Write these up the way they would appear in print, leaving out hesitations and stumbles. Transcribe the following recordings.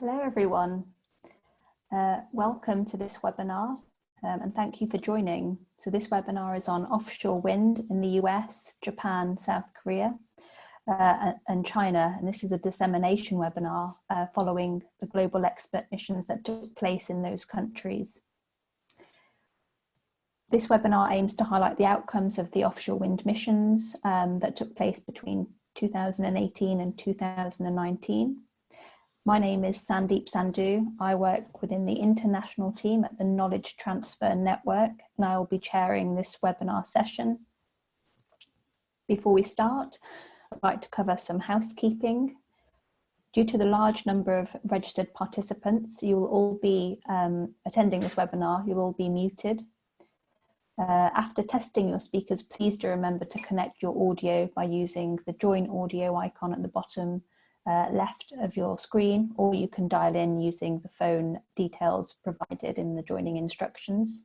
Hello everyone, welcome to this webinar and thank you for joining. So this webinar is on offshore wind in the US, Japan, South Korea and China, and this is a dissemination webinar following the global expert missions that took place in those countries. This webinar aims to highlight the outcomes of the offshore wind missions that took place between 2018 and 2019. My name is Sandeep Sandhu. I work within the international team at the Knowledge Transfer Network, and I will be chairing this webinar session. Before we start, I'd like to cover some housekeeping. Due to the large number of registered participants, you will all be attending this webinar, you will all be muted. After testing your speakers, please do remember to connect your audio by using the join audio icon at the bottom left of your screen, or you can dial in using the phone details provided in the joining instructions.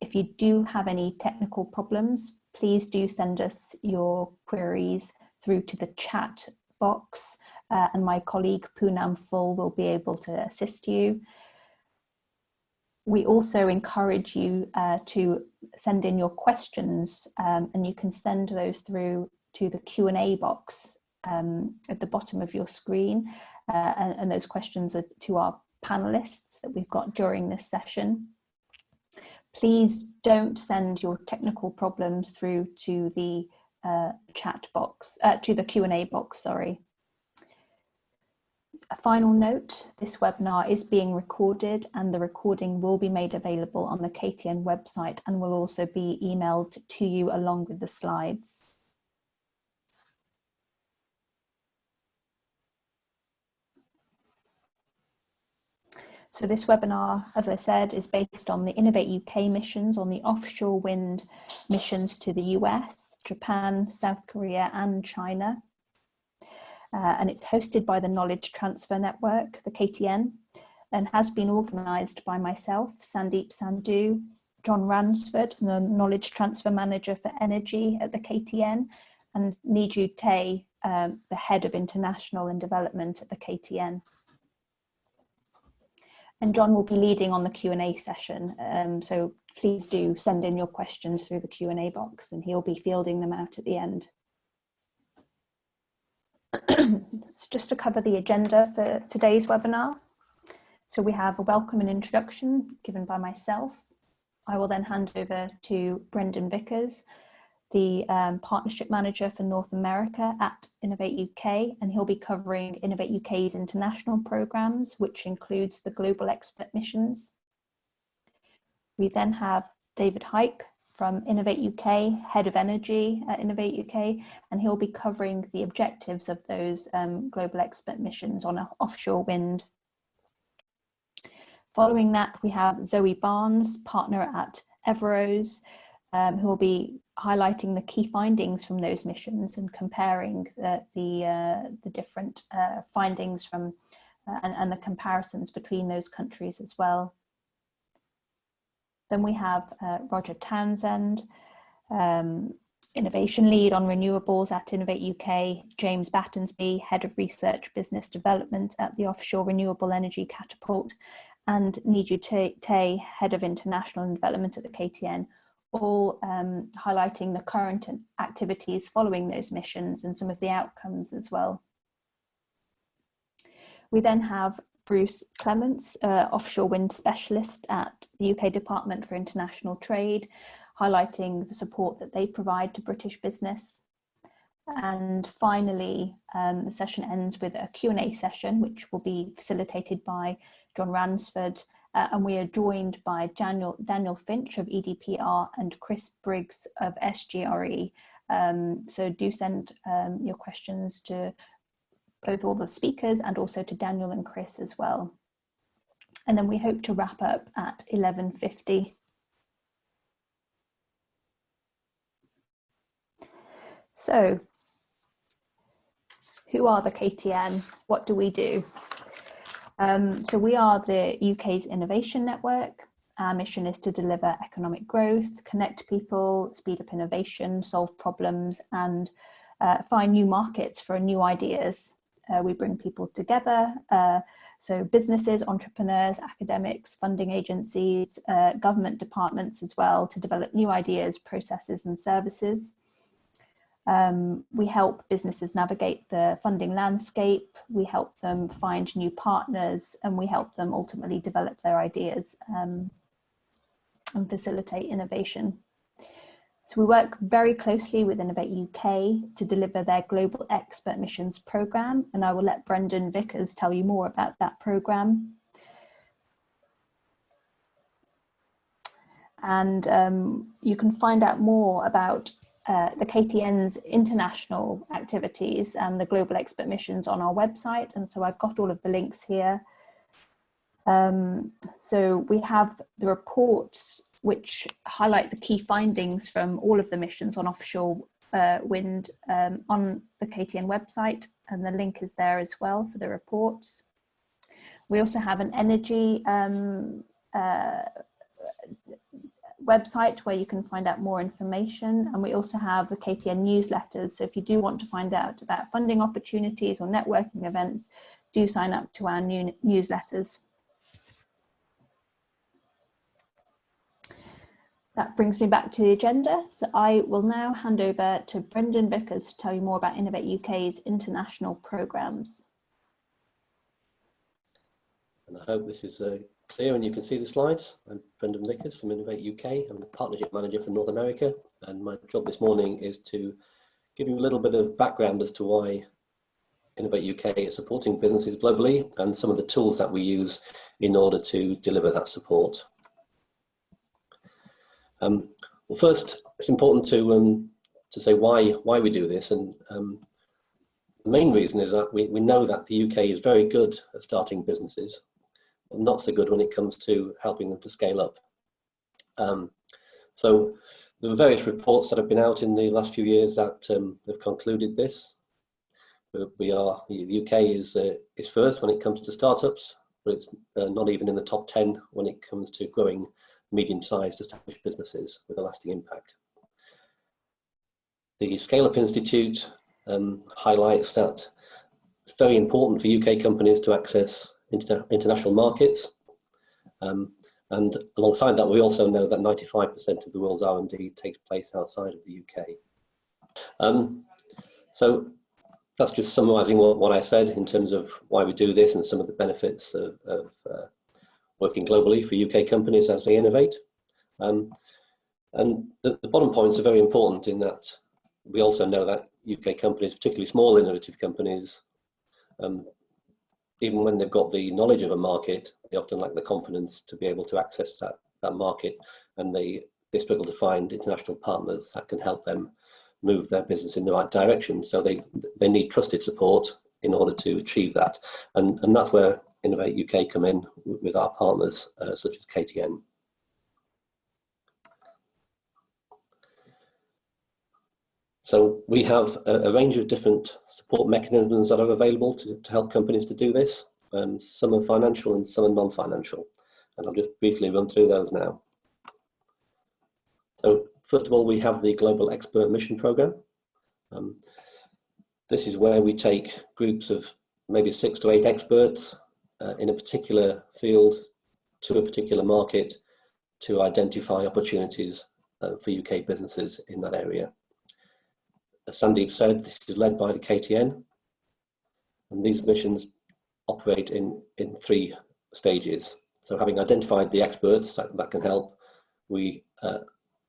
If you do have any technical problems, please do send us your queries through to the chat box and my colleague Poonam Phul will be able to assist you. We also encourage you to send in your questions and you can send those through to the Q&A box at the bottom of your screen, and those questions are to our panelists that we've got during this session. Please don't send your technical problems through to the chat box, to the Q&A box, sorry. A final note, this webinar is being recorded and the recording will be made available on the KTN website and will also be emailed to you along with the slides. So this webinar, as I said, is based on the Innovate UK missions, on the offshore wind missions to the US, Japan, South Korea and China. And it's hosted by the Knowledge Transfer Network, the KTN, and has been organised by myself, Sandeep Sandhu, John Ransford, the Knowledge Transfer Manager for Energy at the KTN, and Niju Tay, the Head of International and Development at the KTN. And John will be leading on the Q&A session, so please do send in your questions through the Q&A box and he'll be fielding them out at the end. Just to cover the agenda for today's webinar. So we have a welcome and introduction given by myself. I will then hand over to Brendan Vickers, the Partnership Manager for North America at Innovate UK, and he'll be covering Innovate UK's international programmes, which includes the Global Expert Missions. We then have David Hike from Innovate UK, Head of Energy at Innovate UK, and he'll be covering the objectives of those Global Expert Missions on offshore wind. Following that, we have Zoe Barnes, Partner at Everose, who will be highlighting the key findings from those missions and comparing the different findings from and the comparisons between those countries as well. Then we have Roger Townsend, Innovation Lead on Renewables at Innovate UK, James Battensby, Head of Research Business Development at the Offshore Renewable Energy Catapult, and Niju Tay, Head of International Development at the KTN, all highlighting the current activities following those missions and some of the outcomes as well. We then have Bruce Clements, offshore wind specialist at the UK Department for International Trade, highlighting the support that they provide to British business. And finally, the session ends with a Q&A session, which will be facilitated by John Ransford, and we are joined by Daniel Finch of EDPR and Chris Briggs of SGRE. So do send your questions to both all the speakers and also to Daniel and Chris as well. And then we hope to wrap up at 11:50. So, who are the KTN? What do we do? So we are the UK's innovation network. Our mission is to deliver economic growth, connect people, speed up innovation, solve problems, and find new markets for new ideas. We bring people together So businesses, entrepreneurs, academics, funding agencies, government departments as well, to develop new ideas, processes and services. We help businesses navigate the funding landscape, we help them find new partners, and we help them ultimately develop their ideas and facilitate innovation. So we work very closely with Innovate UK to deliver their Global Expert Missions programme, and I will let Brendan Vickers tell you more about that programme. And you can find out more about the KTN's international activities and the Global Expert Missions on our website. And so I've got all of the links here. So we have the reports which highlight the key findings from all of the missions on offshore wind on the KTN website, and the link is there as well for the reports. We also have an energy website where you can find out more information, and we also have the KTN newsletters. So if you do want to find out about funding opportunities or networking events, do sign up to our new newsletters. That brings me back to the agenda. So I will now hand over to Brendan Vickers to tell you more about Innovate UK's international programmes. And I hope this is clear and you can see the slides. I'm Brendan Vickers from Innovate UK. I'm the Partnership Manager for North America, and my job this morning is to give you a little bit of background as to why Innovate UK is supporting businesses globally and some of the tools that we use in order to deliver that support. Well, first, it's important to say why we do this, and the main reason is that we know that the UK is very good at starting businesses, but not so good when it comes to helping them to scale up. So there are various reports that have been out in the last few years that have concluded this. The UK is first when it comes to startups, but it's not even in the top 10 when it comes to growing medium-sized established businesses with a lasting impact. The Scale Up Institute highlights that it's very important for UK companies to access international markets, and alongside that we also know that 95% of the world's R&D takes place outside of the UK. So that's just summarising what I said in terms of why we do this and some of the benefits of working globally for UK companies as they innovate. And the bottom points are very important in that we also know that UK companies, particularly small innovative companies, even when they've got the knowledge of a market, they often lack the confidence to be able to access that market, and they struggle to find international partners that can help them move their business in the right direction. So they need trusted support in order to achieve that. And that's where Innovate UK come in with our partners, such as KTN. So we have a range of different support mechanisms that are available to help companies to do this. Some are financial and some are non-financial. And I'll just briefly run through those now. So first of all, we have the Global Expert Mission Programme. This is where we take groups of maybe 6 to 8 experts in a particular field to a particular market to identify opportunities for UK businesses in that area. As Sandeep said, this is led by the KTN, and these missions operate in 3 stages. So having identified the experts that can help, we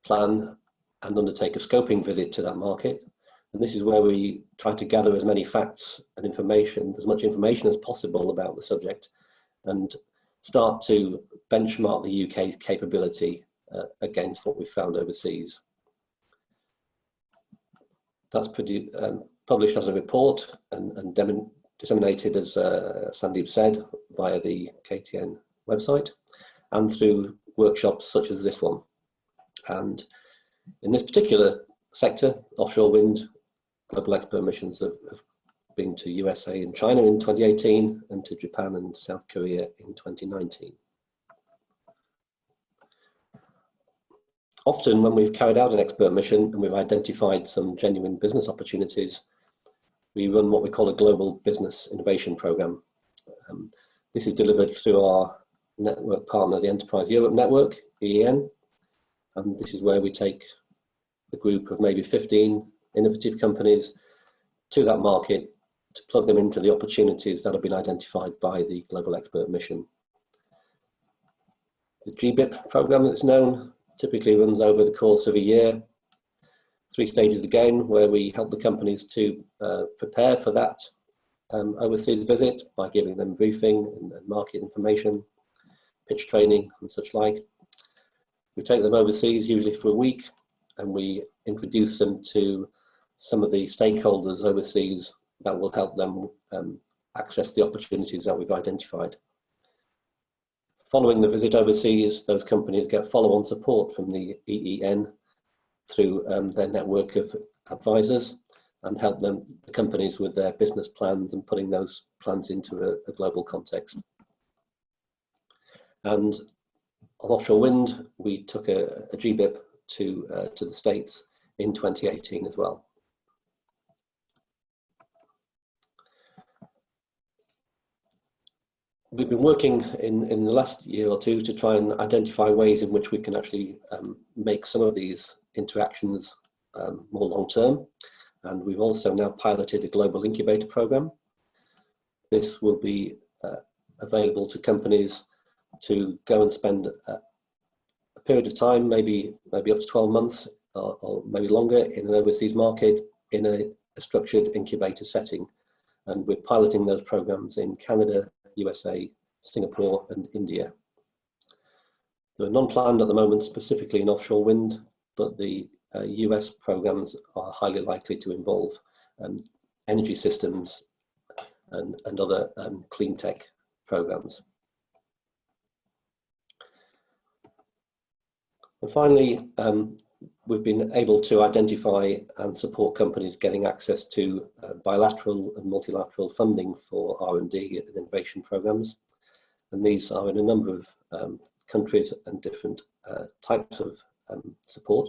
plan and undertake a scoping visit to that market. And this is where we try to gather as many facts and information, as much information as possible about the subject, and start to benchmark the UK's capability against what we've found overseas. That's published as a report and disseminated, as Sandeep said, via the KTN website and through workshops such as this one. And in this particular sector, offshore wind, global expert missions have been to USA and China in 2018 and to Japan and South Korea in 2019. Often when we've carried out an expert mission and we've identified some genuine business opportunities, we run what we call a global business innovation program. This is delivered through our network partner, the Enterprise Europe Network, EEN, and this is where we take a group of maybe 15 innovative companies to that market to plug them into the opportunities that have been identified by the Global Expert Mission. The GBIP program, that's known, typically runs over the course of a year. 3 stages again, where we help the companies to prepare for that overseas visit by giving them briefing and market information, pitch training and such like. We take them overseas, usually for a week, and we introduce them to some of the stakeholders overseas that will help them access the opportunities that we've identified. Following the visit overseas, those companies get follow-on support from the EEN through their network of advisors and help the companies with their business plans and putting those plans into a global context. And on offshore wind, we took a GBIP to the States in 2018 as well. We've been working in the last year or two to try and identify ways in which we can actually make some of these interactions more long-term. And we've also now piloted a global incubator program. This will be available to companies to go and spend a period of time, maybe up to 12 months or maybe longer, in an overseas market in a structured incubator setting. And we're piloting those programs in Canada, USA, Singapore and India. They're non-planned at the moment, specifically in offshore wind, but the US programs are highly likely to involve energy systems and other clean tech programs. And finally, we've been able to identify and support companies getting access to bilateral and multilateral funding for R&D and innovation programs. And these are in a number of countries and different types of support.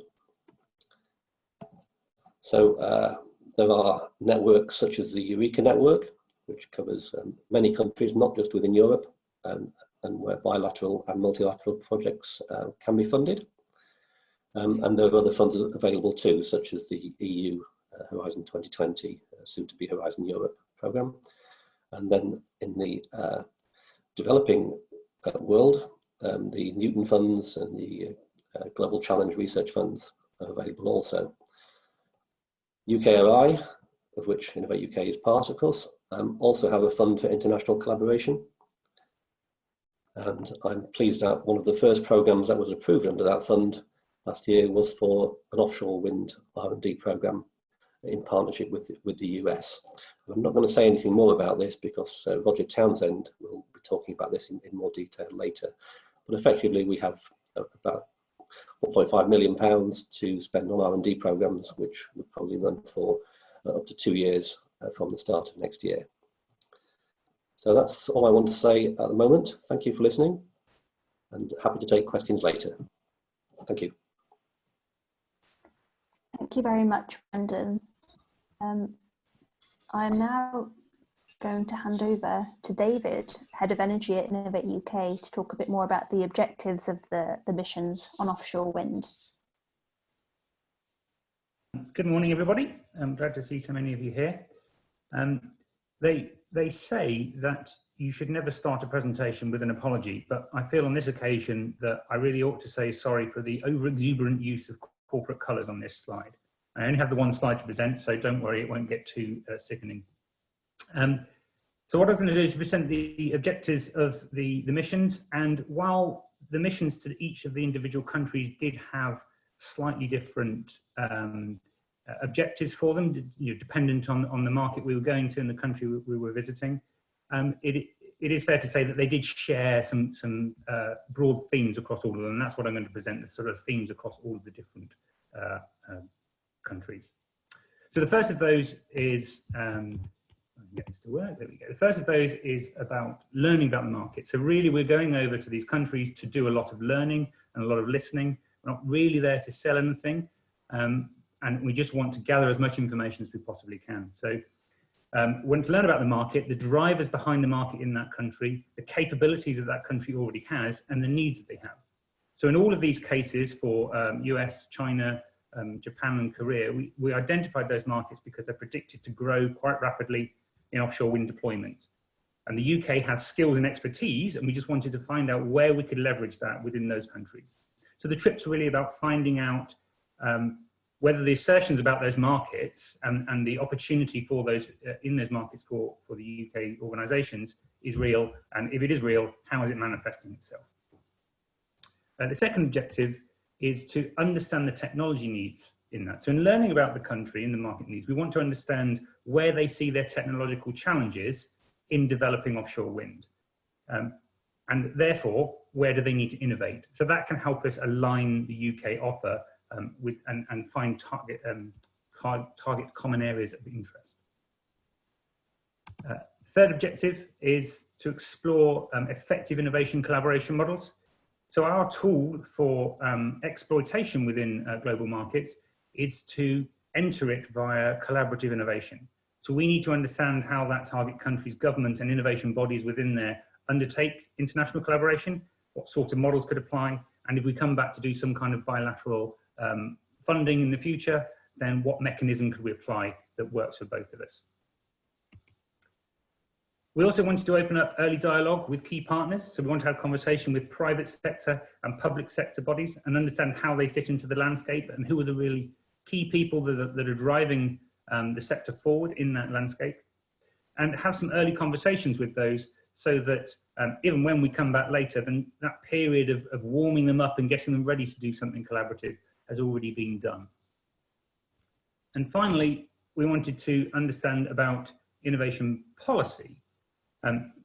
So there are networks such as the Eureka network, which covers many countries, not just within Europe, and where bilateral and multilateral projects can be funded. And there are other funds available too, such as the EU Horizon 2020, soon to be Horizon Europe program. And then in the developing world, the Newton funds and the Global Challenge Research funds are available also. UKRI, of which Innovate UK is part, of course, also have a fund for international collaboration. And I'm pleased that one of the first programs that was approved under that fund last year was for an offshore wind R&D program in partnership with the US. I'm not going to say anything more about this because Roger Townsend will be talking about this in more detail later. But effectively, we have about £1.5 million to spend on R&D programs, which would probably run for up to 2 years from the start of next year. So that's all I want to say at the moment. Thank you for listening, and happy to take questions later. Thank you. Thank you very much, Brendan. I'm now going to hand over to David, Head of Energy at Innovate UK, to talk a bit more about the objectives of the missions on offshore wind. Good morning, everybody. I'm glad to see so many of you here. They say that you should never start a presentation with an apology, but I feel on this occasion that I really ought to say sorry for the over-exuberant use of corporate colours on this slide. I only have the one slide to present, so don't worry, it won't get too sickening. So what I'm going to do is present the objectives of the missions, and while the missions to each of the individual countries did have slightly different objectives for them, dependent on the market we were going to and the country we were visiting, it is fair to say that they did share some broad themes across all of them, and that's what I'm going to present, the sort of themes across all of the different countries. So the first of those is, get this to work, there we go. The first of those is about learning about the market. So really we're going over to these countries to do a lot of learning and a lot of listening. We're not really there to sell anything, and we just want to gather as much information as we possibly can. So we want to learn about the market, the drivers behind the market in that country, the capabilities that that country already has and the needs that they have. So in all of these cases for US, China, Japan and Korea, we identified those markets because they're predicted to grow quite rapidly in offshore wind deployment. And the UK has skills and expertise, and we just wanted to find out where we could leverage that within those countries. So the trip's really about finding out whether the assertions about those markets and the opportunity for those in those markets for the UK organisations is real, and if it is real, how is it manifesting itself? The second objective is to understand the technology needs in that. So in learning about the country and the market needs, we want to understand where they see their technological challenges in developing offshore wind. And therefore, where do they need to innovate? So that can help us align the UK offer with and find target common areas of interest. Third objective is to explore effective innovation collaboration models. So our tool for exploitation within global markets is to enter it via collaborative innovation. So we need to understand how that target country's government and innovation bodies within there undertake international collaboration, what sort of models could apply, and if we come back to do some kind of bilateral funding in the future, then what mechanism could we apply that works for both of us? We also wanted to open up early dialogue with key partners. So we want to have conversation with private sector and public sector bodies and understand how they fit into the landscape and who are the really key people that are driving the sector forward in that landscape, and have some early conversations with those so that even when we come back later, then that period of warming them up and getting them ready to do something collaborative has already been done. And finally, we wanted to understand about innovation policy.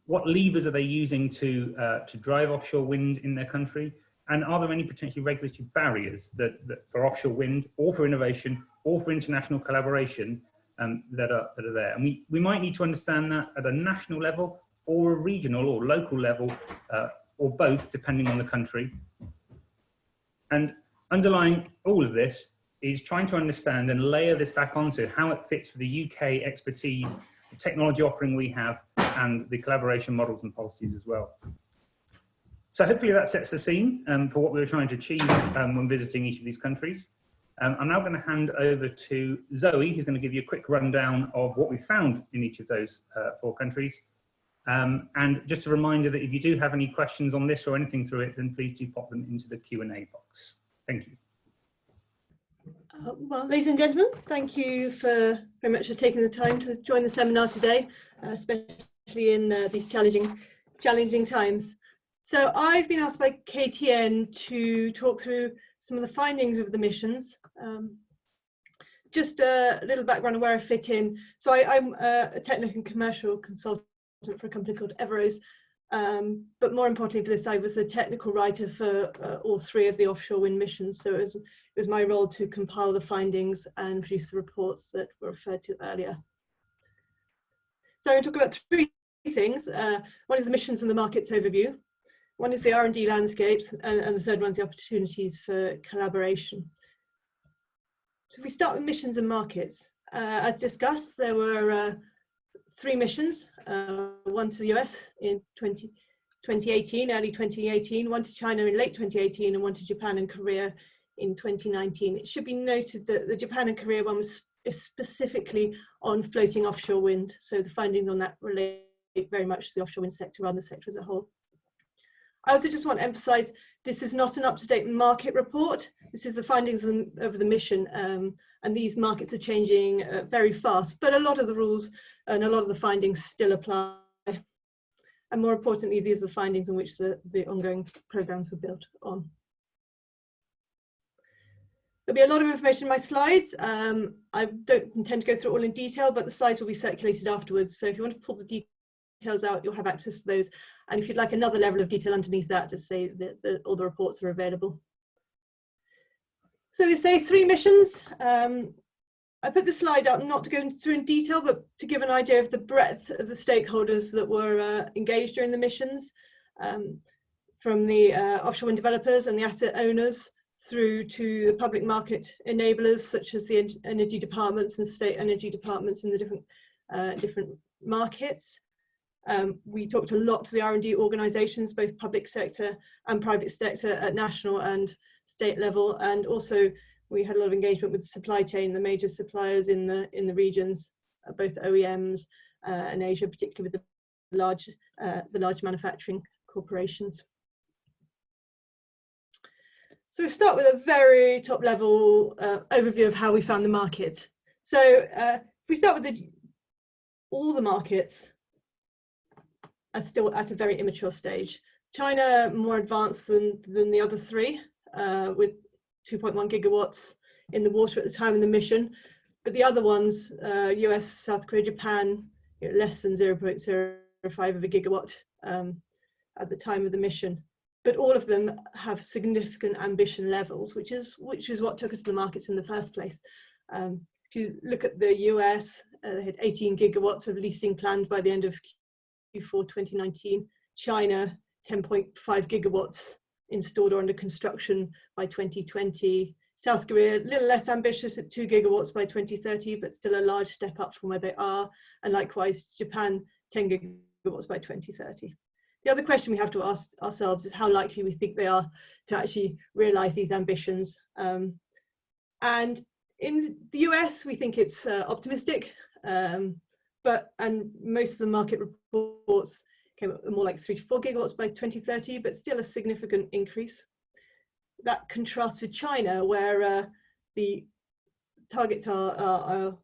What levers are they using to drive offshore wind in their country? And are there any potentially regulatory barriers that for offshore wind or for innovation or for international collaboration that are there? And we might need to understand that at a national level or a regional or local level or both, depending on the country. And underlying all of this is trying to understand and layer this back onto how it fits with the UK expertise, the technology offering we have, and the collaboration models and policies as well. So hopefully that sets the scene for what we were trying to achieve when visiting each of these countries. I'm now going to hand over to Zoe, who's going to give you a quick rundown of what we found in each of those 4 countries. And just a reminder that if you do have any questions on this or anything through it, then please do pop them into the Q&A box. Thank you. Well, ladies and gentlemen, thank you very much for taking the time to join the seminar today, especially in these challenging times. So I've been asked by KTN to talk through some of the findings of the missions. Just a little background on where I fit in. So I'm a technical and commercial consultant for a company called Everose. But more importantly for this, I was the technical writer for all 3 of the offshore wind missions. So it was my role to compile the findings and produce the reports that were referred to earlier. So I'm going to talk about 3 things. One is the missions and the markets overview. One is the R&D landscapes, and the third one is the opportunities for collaboration. So we start with missions and markets. As discussed, there were 3 missions, one to the US in 2018, early 2018, one to China in late 2018, and one to Japan and Korea in 2019. It should be noted that the Japan and Korea one was specifically on floating offshore wind. So the findings on that relate very much to the offshore wind sector rather than the sector as a whole. I also just want to emphasize, this is not an up-to-date market report. This is the findings of the mission, and these markets are changing very fast, but a lot of the rules and a lot of the findings still apply. And more importantly, these are the findings on which the ongoing programs were built on. There'll be a lot of information in my slides. I don't intend to go through it all in detail, but the slides will be circulated afterwards. So if you want to pull the details out, you'll have access to those. And if you'd like another level of detail underneath that, just say that all the reports are available. So we say 3 missions. I put this slide up not to go through in detail, but to give an idea of the breadth of the stakeholders that were engaged during the missions, from the offshore wind developers and the asset owners through to the public market enablers, such as the energy departments and state energy departments in the different markets. We talked a lot to the R&D organisations, both public sector and private sector at national and state level, and also we had a lot of engagement with the supply chain, the major suppliers in the regions, both OEMs and Asia, particularly with the large manufacturing corporations. So we start with a very top level overview of how we found the market. So if we start with all the markets are still at a very immature stage. China more advanced than the other three, with 2.1 gigawatts in the water at the time of the mission. But the other ones, US, South Korea, Japan, less than 0.05 of a gigawatt at the time of the mission. But all of them have significant ambition levels, which is what took us to the markets in the first place. If you look at the US, they had 18 gigawatts of leasing planned by the end of Q4 2019. China, 10.5 gigawatts installed or under construction by 2020. South Korea, a little less ambitious at 2 gigawatts by 2030, but still a large step up from where they are. And likewise, Japan, 10 gigawatts by 2030. The other question we have to ask ourselves is how likely we think they are to actually realize these ambitions. And in the US, we think it's optimistic, and most of the market reports came up more like 3 to 4 gigawatts by 2030, but still a significant increase. That contrasts with China, where the targets are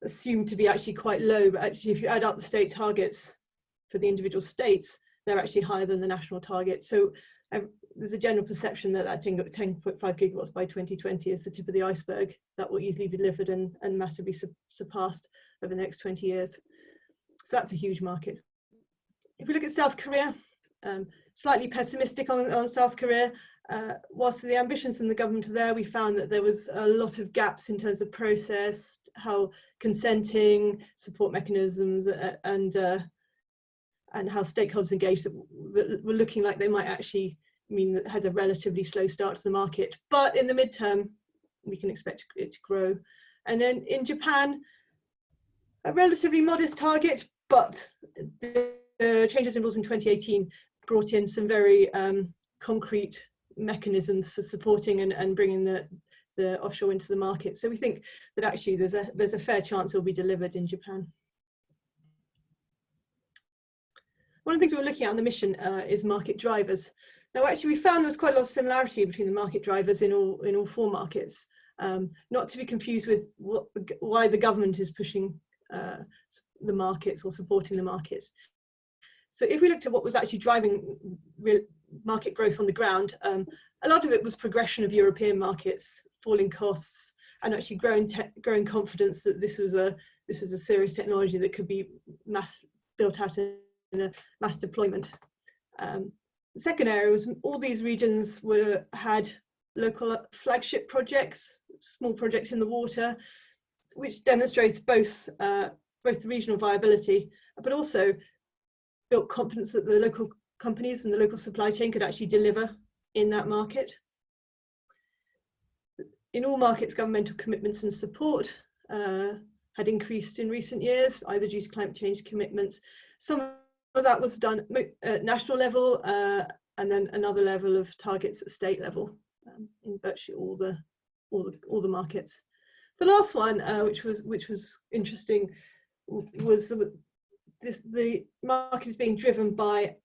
assumed to be actually quite low, but actually if you add up the state targets for the individual states, they're actually higher than the national target. So there's a general perception that 10.5 gigawatts by 2020 is the tip of the iceberg that will easily be delivered and massively surpassed over the next 20 years. So that's a huge market. If we look at South Korea, slightly pessimistic on South Korea. Whilst the ambitions in the government are there, we found that there was a lot of gaps in terms of process, how consenting, support mechanisms, and how stakeholders engaged that were looking like they might actually mean that it has a relatively slow start to the market. But in the midterm, we can expect it to grow. And then in Japan, a relatively modest target, but the changes in rules in 2018 brought in some very concrete mechanisms for supporting and bringing the offshore into the market. So we think that actually there's a fair chance it will be delivered in Japan. One of the things we were looking at on the mission is market drivers. Now, actually, we found there was quite a lot of similarity between the market drivers in all four markets, not to be confused with why the government is pushing the markets or supporting the markets. So if we looked at what was actually driving real market growth on the ground, a lot of it was progression of European markets, falling costs, and actually growing confidence that this was a serious technology that could be built out in a mass deployment. The second area was all these regions had local flagship projects, small projects in the water, which demonstrates both the regional viability, but also built confidence that the local companies and the local supply chain could actually deliver in that market. In all markets, governmental commitments and support had increased in recent years, either due to climate change commitments. Some of that was done at national level, and then another level of targets at state level in virtually all the markets. The last one, which was interesting, was the market is being driven by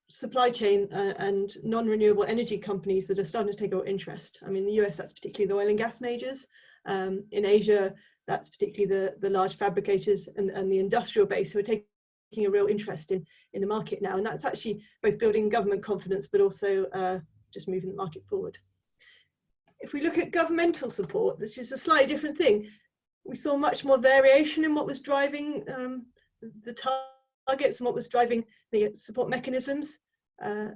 supply chain and non-renewable energy companies that are starting to take our interest. I mean, in the US, that's particularly the oil and gas majors. In Asia, that's particularly the large fabricators and the industrial base who are taking a real interest in the market now. And that's actually both building government confidence, but also just moving the market forward. If we look at governmental support, this is a slightly different thing. We saw much more variation in what was driving the targets and what was driving the support mechanisms. A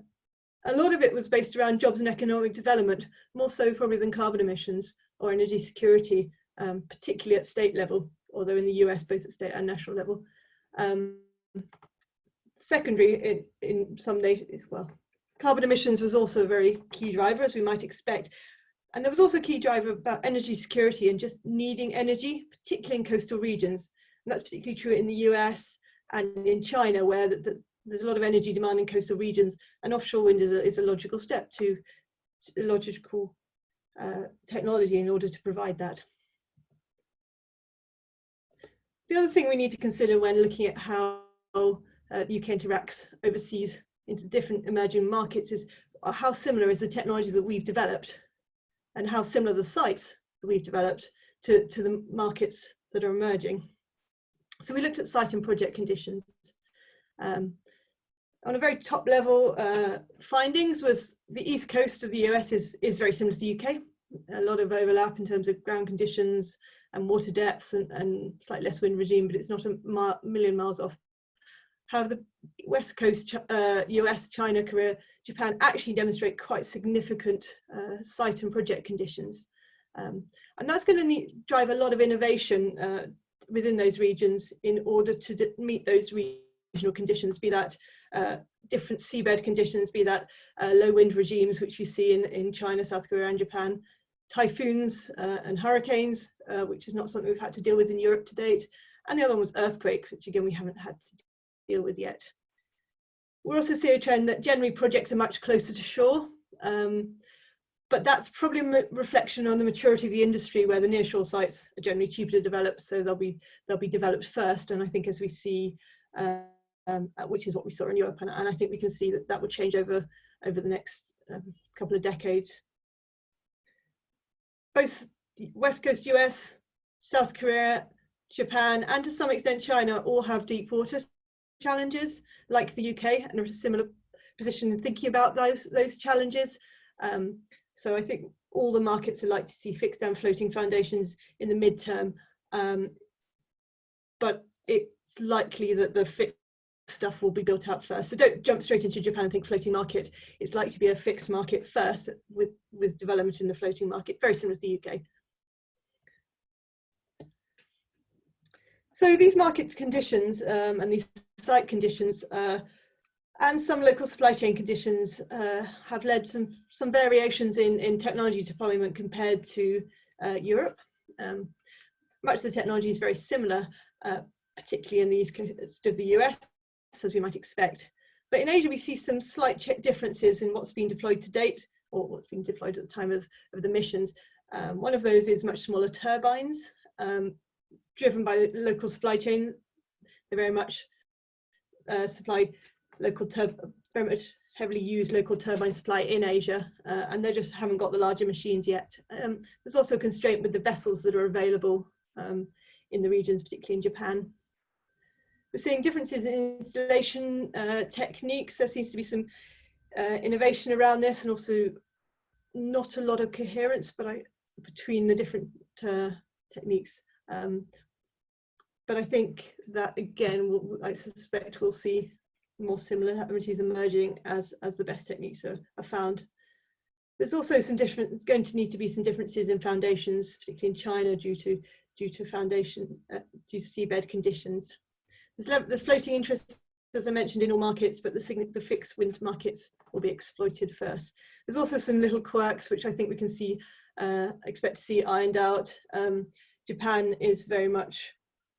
lot of it was based around jobs and economic development, more so probably than carbon emissions or energy security, particularly at state level, although in the US, both at state and national level. Secondary in some nations, well, carbon emissions was also a very key driver, as we might expect. And there was also a key driver about energy security and just needing energy, particularly in coastal regions. And that's particularly true in the US and in China, where there's a lot of energy demand in coastal regions, and offshore wind is a logical step to a logical technology in order to provide that. The other thing we need to consider when looking at how the UK interacts overseas into different emerging markets is how similar is the technology that we've developed, and how similar the sites that we've developed to the markets that are emerging. So we looked at site and project conditions. On a very top level, findings was the east coast of the US is very similar to the UK. A lot of overlap in terms of ground conditions and water depth and slightly less wind regime, but it's not a million miles off. However, the west coast, US, China, Korea, Japan actually demonstrate quite significant site and project conditions. And that's going to drive a lot of innovation within those regions in order to meet those regional conditions, be that different seabed conditions, be that low wind regimes, which you see in China, South Korea and Japan, typhoons and hurricanes, which is not something we've had to deal with in Europe to date. And the other one was earthquakes, which again, we haven't had to deal with yet. We're also seeing a trend that generally projects are much closer to shore, but that's probably a reflection on the maturity of the industry, where the nearshore sites are generally cheaper to develop, so they'll be developed first. And I think as we see, which is what we saw in Europe, and I think we can see that will change over the next couple of decades. Both West Coast US, South Korea, Japan, and to some extent China all have deep water challenges, like the UK, and are in a similar position in thinking about those challenges. So I think all the markets are likely to see fixed and floating foundations in the midterm, but it's likely that the fixed stuff will be built out first. So don't jump straight into Japan and think floating market. It's likely to be a fixed market first, with development in the floating market, very similar to the UK. So these market conditions and these site conditions and some local supply chain conditions have led some variations in technology deployment compared to Europe. Much of the technology is very similar, particularly in the east coast of the US, as we might expect. But in Asia, we see some slight differences in what's been deployed to date, or what's been deployed at the time of the missions. One of those is much smaller turbines, driven by the local supply chain. They very much supply very much heavily used local turbine supply in Asia, and they just haven't got the larger machines yet. There's also a constraint with the vessels that are available in the regions, particularly in Japan. We're seeing differences in installation techniques. There seems to be some innovation around this, and also not a lot of coherence between the different techniques. But I think that, again, I suspect we'll see more similarities emerging as the best techniques are found. There's also going to need to be some differences in foundations, particularly in China, due to seabed conditions. There's floating interest, as I mentioned, in all markets, but the fixed wind markets will be exploited first. There's also some little quirks which I think we can see, expect to see ironed out. Japan is very much,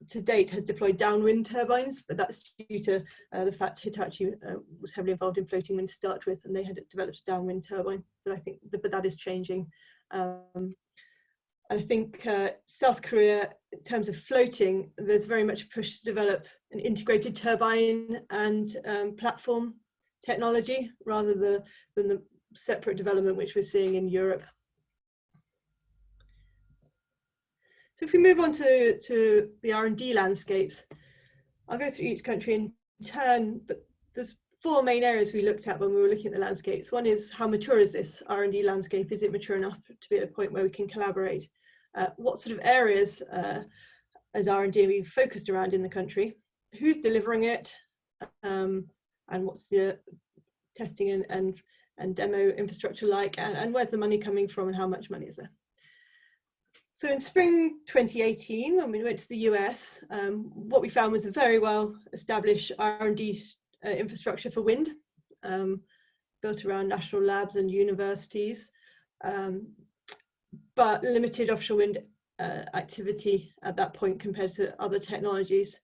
to date, has deployed downwind turbines, but that's due to the fact Hitachi was heavily involved in floating wind to start with, and they had developed a downwind turbine. But I think that is changing. I think South Korea, in terms of floating, there's very much a push to develop an integrated turbine and platform technology, rather than the separate development which we're seeing in Europe. So if we move on to the R&D landscapes, I'll go through each country in turn, but there's four main areas we looked at when we were looking at the landscapes. One is, how mature is this R&D landscape? Is it mature enough to be at a point where we can collaborate? What sort of areas is R&D focused around in the country? Who's delivering it? And what's the testing and demo infrastructure like? And where's the money coming from, and how much money is there? So in spring 2018, when we went to the US, what we found was a very well established R&D infrastructure for wind, built around national labs and universities, but limited offshore wind activity at that point compared to other technologies.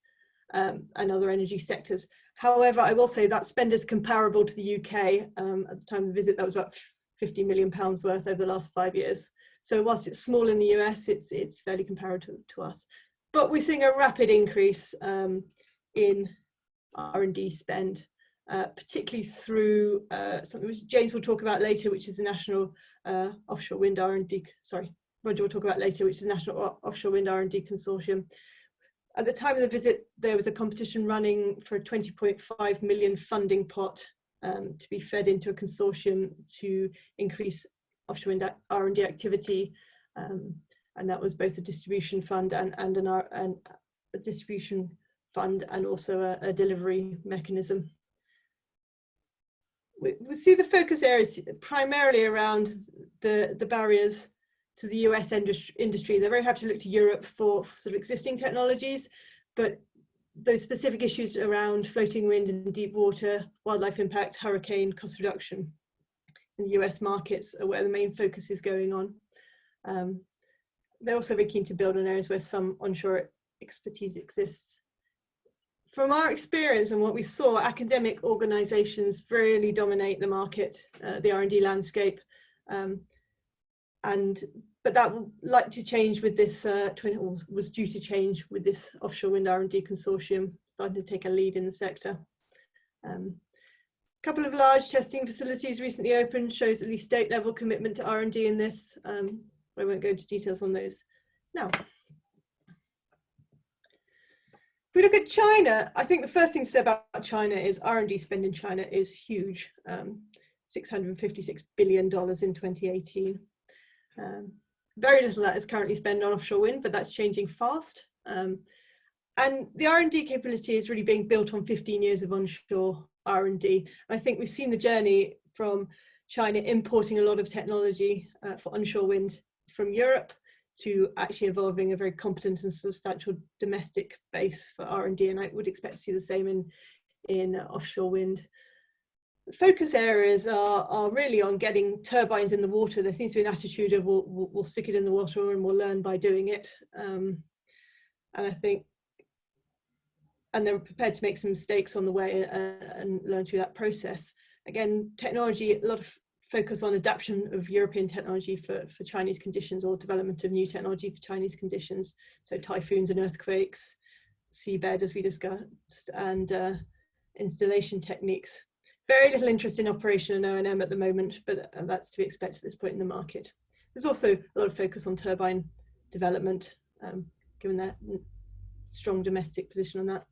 and other energy sectors. However, I will say that spend is comparable to the UK. At the time of the visit, that was about £50 million worth over the last 5 years. So whilst it's small in the US, it's fairly comparable to us. But we're seeing a rapid increase in R&D spend, particularly through something which James will talk about later, which is the National Offshore Wind R&D, sorry, Roger will talk about later, which is the National Offshore Wind R&D Consortium. At the time of the visit, there was a competition running for a 20.5 million funding pot to be fed into a consortium to increase offshore wind R&D activity, and that was both a distribution fund and a distribution fund, and also a delivery mechanism. We see the focus areas primarily around the barriers to the US industry. They're very happy to look to Europe for sort of existing technologies, but those specific issues around floating wind and deep water, wildlife impact, hurricane, cost reduction in the US markets are where the main focus is going on. They're also very keen to build on areas where some onshore expertise exists. From our experience and what we saw, academic organisations really dominate the market, the R&D landscape, but that will like to change with this, was due to change with this offshore wind R&D consortium starting to take a lead in the sector. A couple of large testing facilities recently opened, shows at least state level commitment to R&D in this. I won't go into details on those now. If we look at China, I think the first thing to say about China is R&D spend in China is huge, $656 billion in 2018. Very little of that is currently spent on offshore wind, but that's changing fast. And the R&D capability is really being built on 15 years of onshore R&D. I think we've seen the journey from China importing a lot of technology for onshore wind from Europe to actually evolving a very competent and substantial domestic base for R&D, and I would expect to see the same in offshore wind. The focus areas are really on getting turbines in the water. There seems to be an attitude of we'll stick it in the water and we'll learn by doing it. And I think, and they're prepared to make some mistakes on the way and learn through that process. Again, technology, a lot of focus on adaptation of European technology for Chinese conditions, or development of new technology for Chinese conditions. So typhoons and earthquakes, seabed as we discussed, and installation techniques. Very little interest in operation and O&M at the moment, but that's to be expected at this point in the market. There's also a lot of focus on turbine development, given their strong domestic position on that.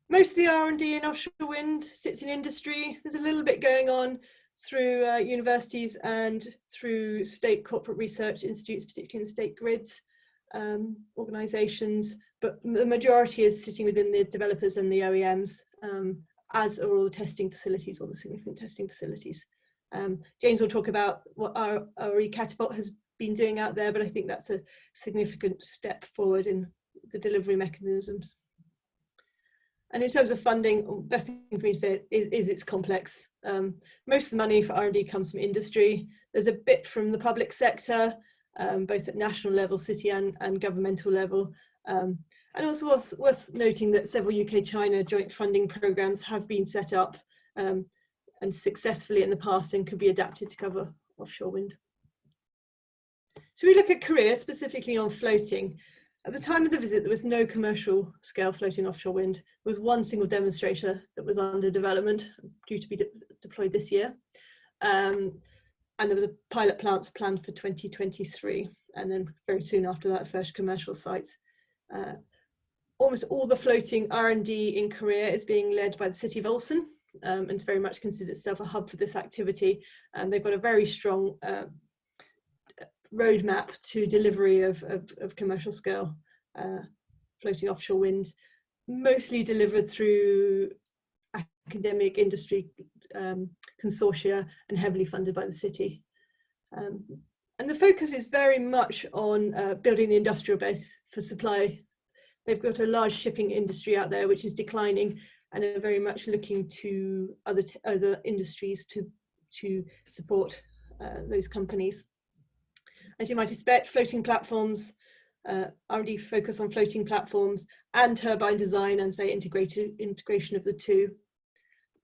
Most of the R&D in offshore wind sits in industry. There's a little bit going on through universities and through state corporate research institutes, particularly in state grids organisations, but the majority is sitting within the developers and the OEMs, as are all the testing facilities, all the significant testing facilities. James will talk about what our catapult has been doing out there, but I think that's a significant step forward in the delivery mechanisms. And in terms of funding, best thing for me to say is it's complex. Most of the money for R&D comes from industry. There's a bit from the public sector, both at national level, city and governmental level. And also worth noting that several UK-China joint funding programs have been set up and successfully in the past and could be adapted to cover offshore wind. So we look at Korea, specifically on floating. At the time of the visit, there was no commercial scale floating offshore wind. There was one single demonstrator that was under development, due to be deployed this year. And there was a pilot plants planned for 2023. And then very soon after that, first commercial sites. Almost all the floating R&D in Korea is being led by the city of Ulsan, and it's very much considered itself a hub for this activity. And they've got a very strong roadmap to delivery of commercial scale floating offshore wind, mostly delivered through academic industry consortia and heavily funded by the city. And the focus is very much on building the industrial base for supply. They've got a large shipping industry out there which is declining, and are very much looking to other industries to support those companies. As you might expect, floating platforms R&D focus on floating platforms and turbine design and say integration of the two.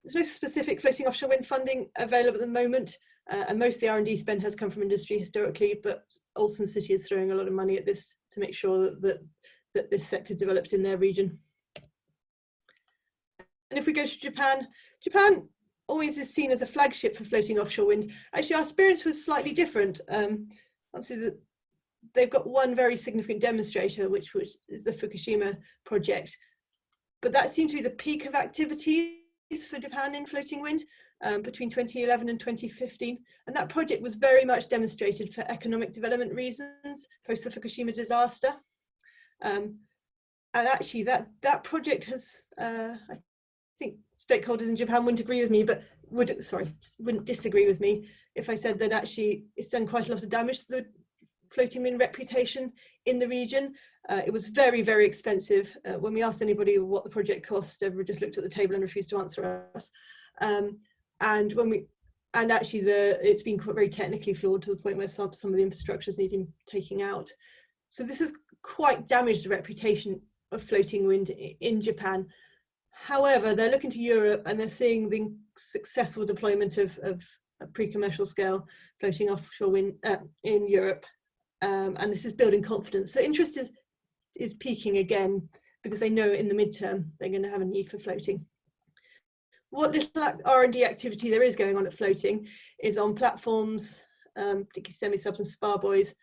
There's no specific floating offshore wind funding available at the moment, and most of the R&D spend has come from industry historically, but Olsen City is throwing a lot of money at this to make sure that this sector develops in their region. And if we go to Japan, Japan always is seen as a flagship for floating offshore wind. Actually, our experience was slightly different. Obviously, they've got one very significant demonstrator, which is the Fukushima project, but that seemed to be the peak of activities for Japan in floating wind between 2011 and 2015. And that project was very much demonstrated for economic development reasons post the Fukushima disaster. And actually that project has, I think stakeholders in Japan wouldn't agree with me, but wouldn't disagree with me if I said that actually it's done quite a lot of damage to the floating wind reputation in the region. It was very, very expensive. When we asked anybody what the project cost, everyone just looked at the table and refused to answer us. And actually it's been very technically flawed to the point where some of the infrastructures need taking out. So this has quite damaged the reputation of floating wind in Japan. However, they're looking to Europe and they're seeing the successful deployment of pre-commercial scale floating offshore wind in Europe. And this is building confidence. So interest is peaking again because they know in the midterm they're going to have a need for floating. What little R&D activity there is going on at floating is on platforms, particularly semi-subs and spar buoys.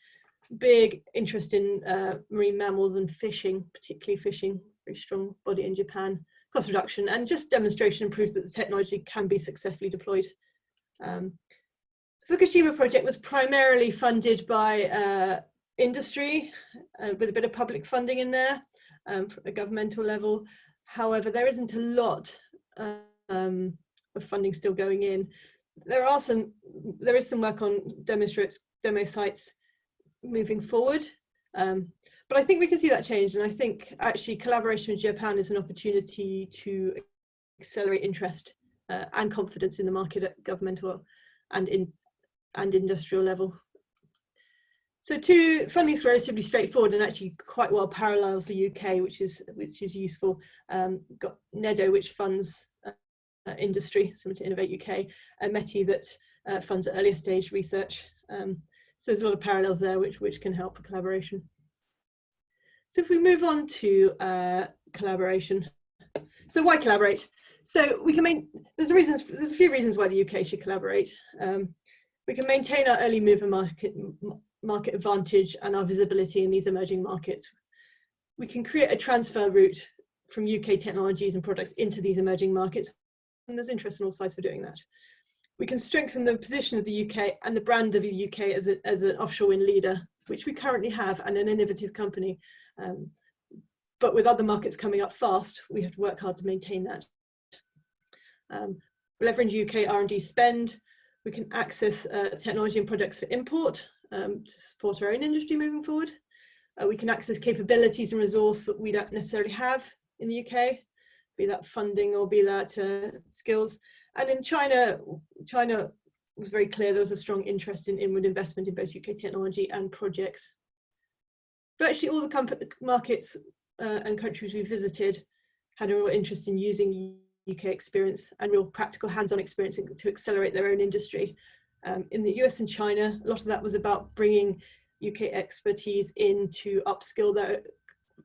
Big interest in marine mammals and fishing, particularly fishing, very strong body in Japan. Cost reduction and just demonstration proves that the technology can be successfully deployed. The Fukushima project was primarily funded by industry with a bit of public funding in there from a governmental level. However, there isn't a lot of funding still going in. There is some work on demo sites moving forward. But I think we can see that change, and I think actually collaboration with Japan is an opportunity to accelerate interest and confidence in the market at governmental and industrial level. So funding is relatively straightforward and actually quite well parallels the UK, which is useful. Got NEDO, which funds industry, similar to Innovate UK, and METI that funds earlier stage research. So there's a lot of parallels there which can help for collaboration. So if we move on to collaboration, so why collaborate? So we can there's a few reasons why the UK should collaborate. We can maintain our early mover market advantage and our visibility in these emerging markets. We can create a transfer route from UK technologies and products into these emerging markets, and there's interest on all sides for doing that. We can strengthen the position of the UK and the brand of the UK as an offshore wind leader, which we currently have, and an innovative company. But with other markets coming up fast, we have to work hard to maintain that. Leverage UK R&D spend. We can access technology and products for import to support our own industry moving forward. We can access capabilities and resource that we don't necessarily have in the UK, be that funding or be that skills. And in China was very clear there was a strong interest in inward investment in both UK technology and projects. Virtually all the markets and countries we visited had a real interest in using UK experience and real practical hands-on experience to accelerate their own industry. In the US and China, a lot of that was about bringing UK expertise in to upskill their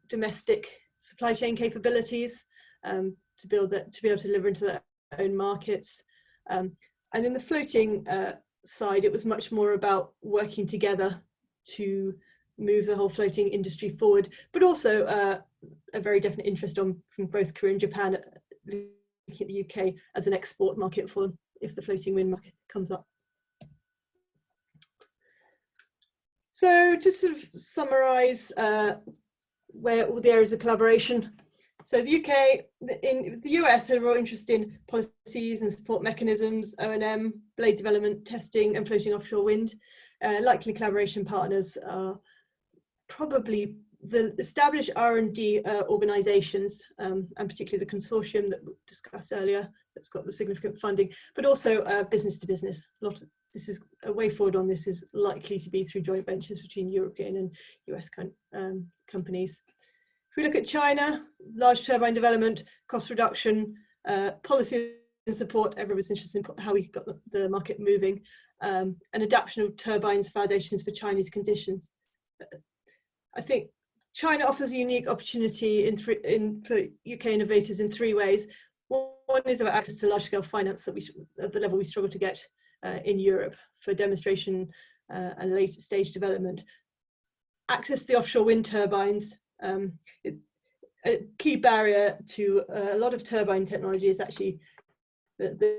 domestic supply chain capabilities to be able to deliver into their own markets. And in the floating side, it was much more about working together to move the whole floating industry forward, but also a very definite interest from both Korea and Japan looking at the UK as an export market for them if the floating wind market comes up. So just sort of summarise where all the areas of collaboration. So the UK, the US had a real interest in policies and support mechanisms, O&M, blade development, testing and floating offshore wind. Likely collaboration partners are probably the established R&D organisations, and particularly the consortium that we discussed earlier, that's got the significant funding, but also business to business. This is a way forward on this is likely to be through joint ventures between European and US companies. If we look at China, large turbine development, cost reduction, policy and support, everyone's interested in how we got the market moving, and adaptation of turbines, foundations for Chinese conditions. I think China offers a unique opportunity for UK innovators in 3 ways. One is about access to large-scale finance that at the level we struggle to get in Europe for demonstration and later stage development. Access to the offshore wind turbines. A key barrier to a lot of turbine technology is actually the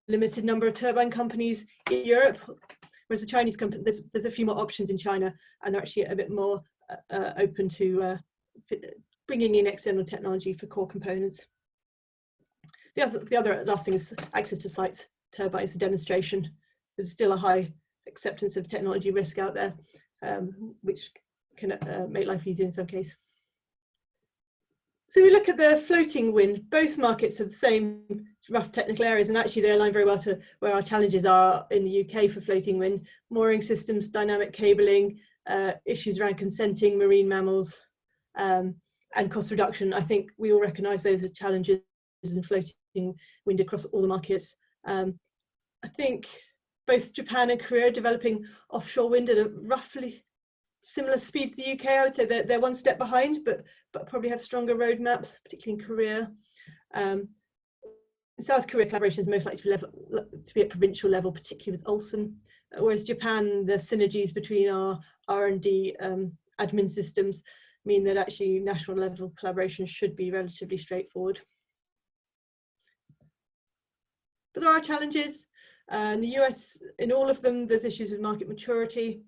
limited number of turbine companies in Europe, whereas the Chinese company, there's a few more options in China, and they're actually a bit more open to bringing in external technology for core components. The other last thing is access to sites, turbines for demonstration. There's still a high acceptance of technology risk out there, which can make life easier in some cases. So we look at the floating wind. Both markets are the same rough technical areas, and actually they align very well to where our challenges are in the UK for floating wind. Mooring systems, dynamic cabling, issues around consenting, marine mammals, and cost reduction. I think we all recognise those as challenges in floating wind across all the markets. I think both Japan and Korea are developing offshore wind at a roughly similar speed to the UK. I would say they're one step behind, but probably have stronger roadmaps, particularly in Korea. South Korea collaboration is most likely to be at provincial level, particularly with Ulsan, whereas Japan, the synergies between our R&D admin systems mean that actually national level collaboration should be relatively straightforward. But there are challenges. In the US, in all of them, there's issues with market maturity.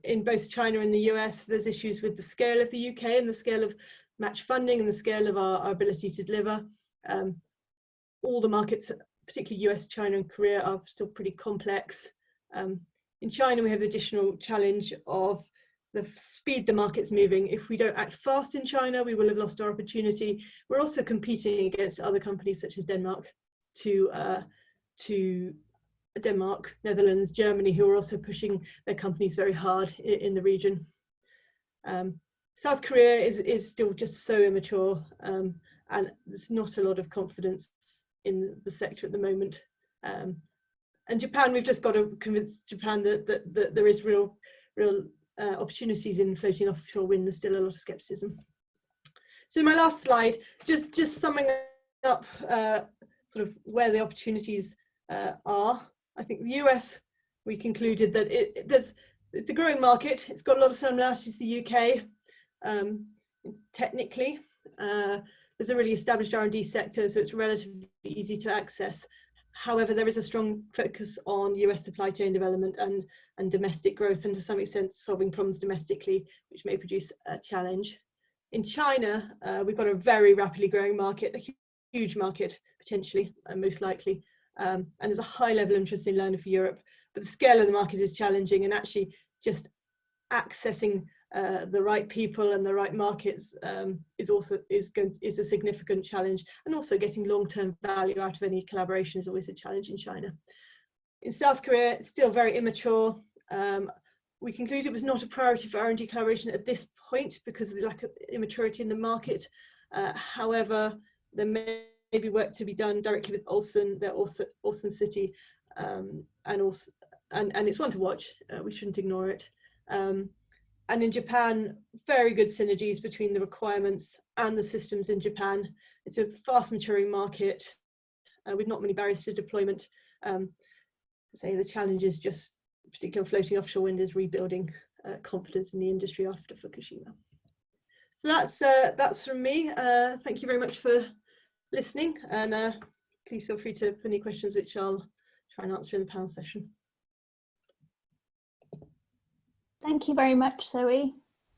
In both China and the US, there's issues with the scale of the UK and the scale of match funding and the scale of our ability to deliver. All the markets, particularly US, China and Korea, are still pretty complex. In China, we have the additional challenge of the speed the market's moving. If we don't act fast in China, we will have lost our opportunity. We're also competing against other companies such as Denmark, Denmark, Netherlands, Germany, who are also pushing their companies very hard in the region. South Korea is still just so immature, and there's not a lot of confidence in the sector at the moment. And Japan, we've just got to convince Japan that there is real opportunities in floating offshore wind. There's still a lot of skepticism. So my last slide, just summing up sort of where the opportunities are. I think the US, we concluded that it's a growing market. It's got a lot of similarities to the UK. Technically, there's a really established R&D sector, so it's relatively easy to access. However, there is a strong focus on US supply chain development and domestic growth, and to some extent solving problems domestically, which may produce a challenge. In China, we've got a very rapidly growing market, a huge market potentially, most likely. And there's a high level of interest in learning for Europe, but the scale of the market is challenging, and actually just accessing the right people and the right markets is a significant challenge, and also getting long-term value out of any collaboration is always a challenge in China. In South Korea, it's still very immature. We concluded it was not a priority for R&D collaboration at this point because of the lack of immaturity in the market. However, there may be work to be done directly with Ulsan, Ulsan City, and it's one to watch. We shouldn't ignore it. And in Japan, very good synergies between the requirements and the systems in Japan. It's a fast maturing market with not many barriers to deployment. Say the challenge is just, particularly floating offshore wind, is rebuilding confidence in the industry after Fukushima. So that's from me. Thank you very much for listening, and please feel free to put any questions which I'll try and answer in the panel session. Thank you very much, Zoe.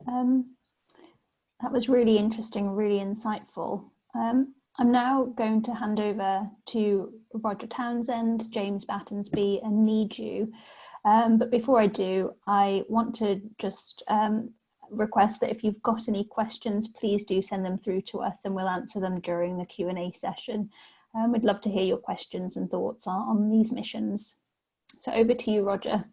That was really interesting, really insightful. I'm now going to hand over to Roger Townsend, James Battensby, and Niju. But before I do, I want to just request that if you've got any questions, please do send them through to us, and we'll answer them during the Q&A session. We'd love to hear your questions and thoughts on these missions. So over to you, Roger.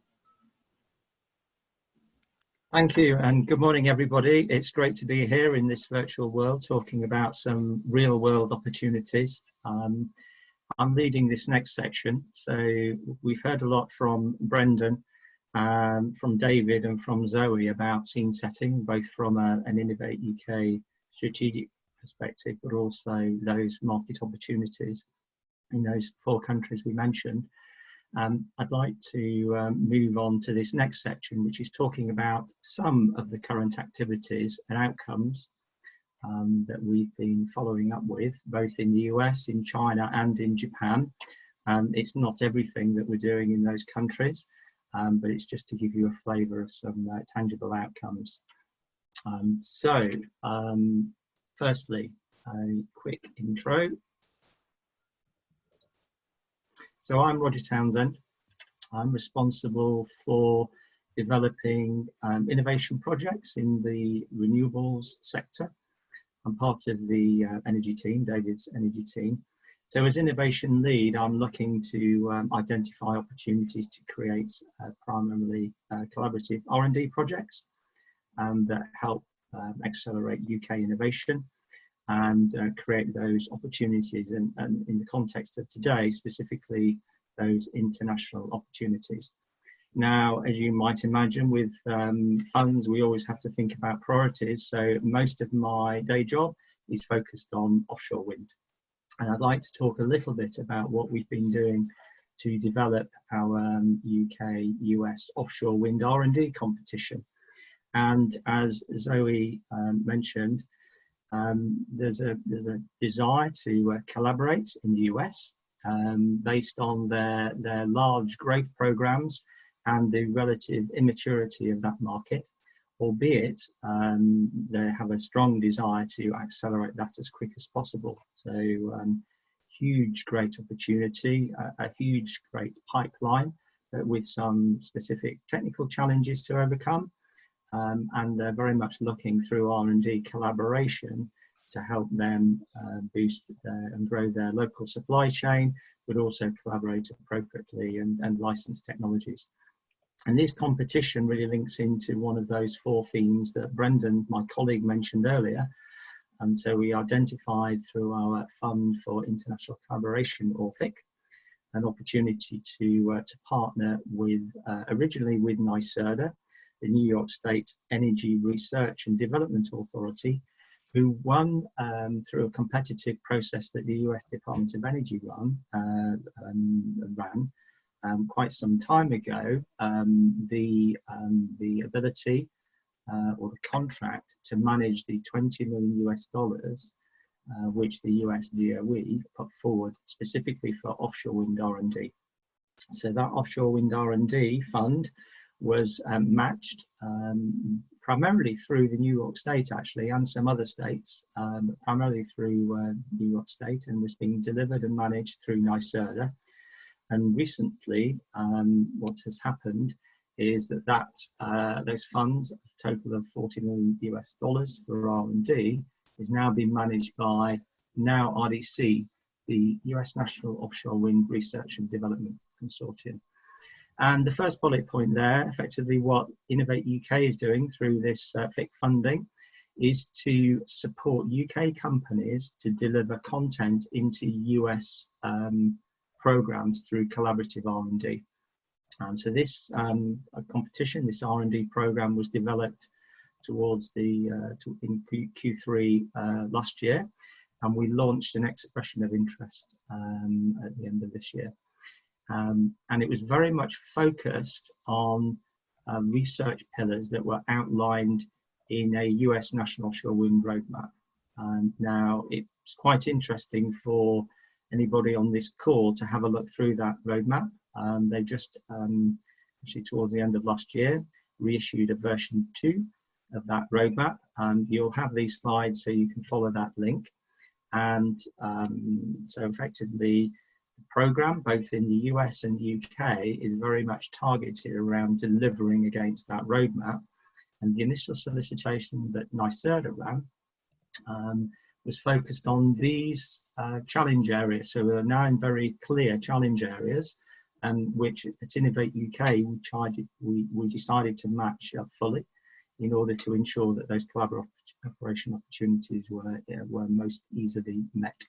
Thank you, and good morning, everybody. It's great to be here in this virtual world talking about some real world opportunities. I'm leading this next section, so we've heard a lot from Brendan, from David and from Zoe about scene setting, both from an Innovate UK strategic perspective, but also those market opportunities in those 4 countries we mentioned. I'd like to move on to this next section, which is talking about some of the current activities and outcomes that we've been following up with, both in the US, in China and in Japan. It's not everything that we're doing in those countries, but it's just to give you a flavour of some tangible outcomes. Firstly, a quick intro. So I'm Roger Townsend. I'm responsible for developing innovation projects in the renewables sector. I'm part of the energy team, David's energy team. So as innovation lead, I'm looking to identify opportunities to create primarily collaborative R&D projects that help accelerate UK innovation and create those opportunities, and in the context of today, specifically those international opportunities. Now, as you might imagine, with funds, we always have to think about priorities. So most of my day job is focused on offshore wind. And I'd like to talk a little bit about what we've been doing to develop our UK-US offshore wind R&D competition. And as Zoe mentioned, there's a desire to collaborate in the US based on their large growth programs and the relative immaturity of that market, albeit they have a strong desire to accelerate that as quick as possible. So huge, great opportunity, a huge, great pipeline, but with some specific technical challenges to overcome. And they're very much looking through R&D collaboration to help them boost and grow their local supply chain, but also collaborate appropriately and license technologies. And this competition really links into one of those 4 themes that Brendan, my colleague, mentioned earlier. And so we identified through our Fund for International Collaboration, or FIC, an opportunity to partner with, originally with NYSERDA, the New York State Energy Research and Development Authority, who won through a competitive process that the US Department of Energy ran quite some time ago, the ability or the contract to manage the $20 million which the US DOE put forward specifically for offshore wind R&D. So that offshore wind R&D fund was matched primarily through the New York State, actually, and some other states, but primarily through New York State, and was being delivered and managed through NYSERDA. And recently, what has happened is that those funds, a total of $40 million for R&D, is now being managed by RDC, the US National Offshore Wind Research and Development Consortium. And the first bullet point there, effectively what Innovate UK is doing through this FIC funding, is to support UK companies to deliver content into US programs through collaborative R&D. So this competition, this R&D program, was developed towards in Q3 last year, and we launched an expression of interest at the end of this year. And it was very much focused on research pillars that were outlined in a US National Offshore Wind Roadmap. Now, it's quite interesting for anybody on this call to have a look through that roadmap. They just, actually towards the end of last year, reissued a version 2 of that roadmap. And you'll have these slides so you can follow that link. And so effectively, the program, both in the US and the UK, is very much targeted around delivering against that roadmap. And the initial solicitation that NYSERDA ran was focused on these challenge areas. So we're now in very clear challenge areas, which at Innovate UK we decided to match up fully in order to ensure that those collaboration opportunities were most easily met.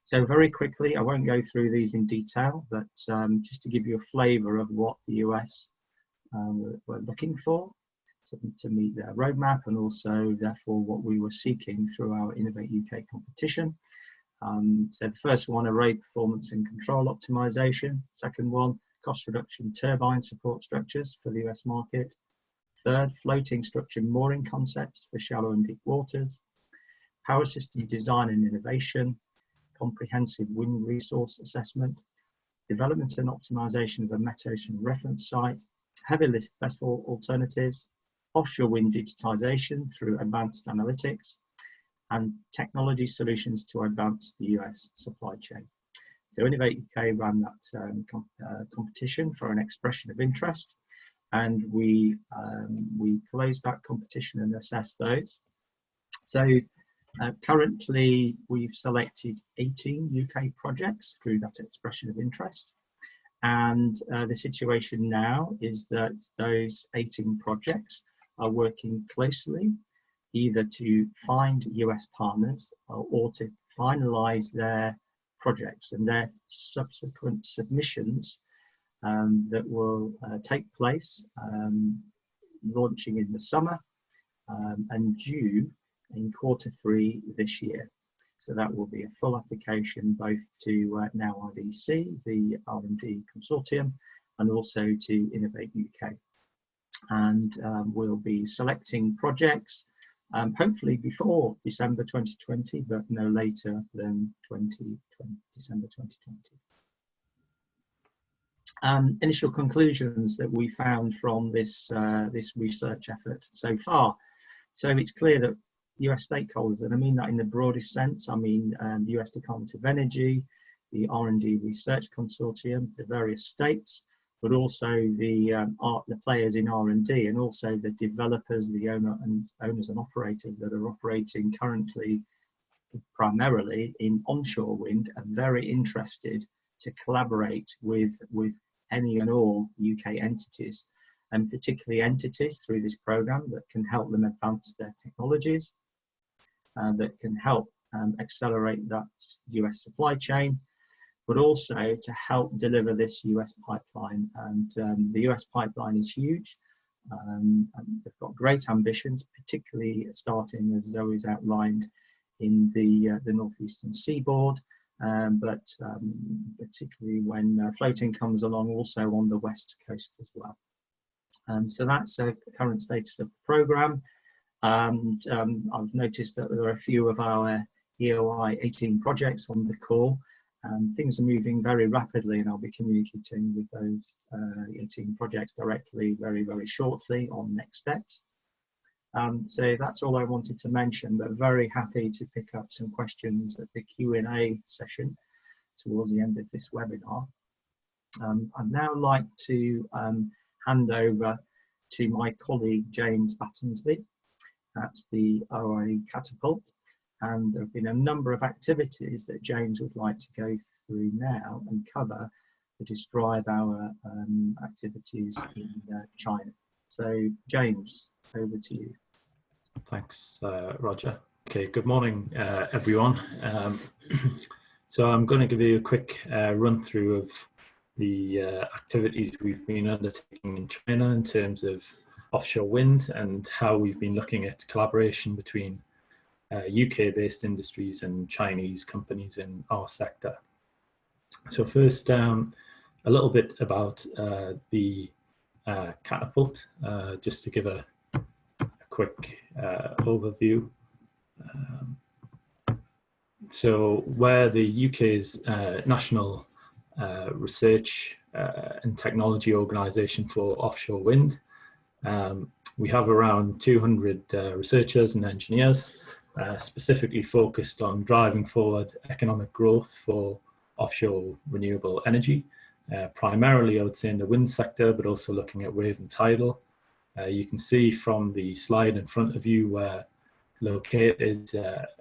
So very quickly, I won't go through these in detail, but just to give you a flavour of what the US were looking for to meet their roadmap, and also therefore what we were seeking through our Innovate UK competition. So the first one, array performance and control optimization. Second one, cost reduction turbine support structures for the US market. Third, floating structure mooring concepts for shallow and deep waters. Power system design and innovation. Comprehensive wind resource assessment. Development and optimization of a metocean reference site. Heavy lift vessel alternatives. Offshore wind digitization through advanced analytics. And technology solutions to advance the US supply chain. So Innovate UK ran that competition for an expression of interest, and we closed that competition and assessed those. So currently we've selected 18 UK projects through that expression of interest, and the situation now is that those 18 projects are working closely either to find US partners or to finalize their projects and their subsequent submissions that will take place, launching in the summer and due in Q3 this year. So that will be a full application both to now RDC, the R&D consortium, and also to Innovate UK. And we'll be selecting projects hopefully before December 2020, but no later than December 2020. Initial conclusions that we found from this research effort so far. So it's clear that US stakeholders, and I mean that in the broadest sense, I mean the US Department of Energy, the R&D Research Consortium, the various states, but also the players in R&D, and also the developers, the owners and operators that are operating currently primarily in onshore wind, are very interested to collaborate with any and all UK entities, and particularly entities through this program that can help them advance their technologies, that can help accelerate that US supply chain, but also to help deliver this US pipeline. And the US pipeline is huge. And they've got great ambitions, particularly starting, as Zoe's outlined, in the northeastern seaboard, but particularly when floating comes along, also on the west coast as well. So that's the current status of the programme. And I've noticed that there are a few of our EOI 18 projects on the call. Things are moving very rapidly, and I'll be communicating with those 18 projects directly very, very shortly on next steps. So that's all I wanted to mention, but very happy to pick up some questions at the Q&A session towards the end of this webinar. I'd now like to hand over to my colleague James Battensley at the OIE Catapult. And there have been a number of activities that James would like to go through now and cover to describe our activities in China. So James, over to you. Thanks, Roger. Okay, good morning, everyone. So I'm going to give you a quick run through of the activities we've been undertaking in China in terms of offshore wind and how we've been looking at collaboration between UK-based industries and Chinese companies in our sector. So first, a little bit about the Catapult, just to give a quick overview. So we're the UK's national research and technology organisation for offshore wind. We have around 200 researchers and engineers specifically focused on driving forward economic growth for offshore renewable energy, primarily I would say in the wind sector, but also looking at wave and tidal. You can see from the slide in front of you where located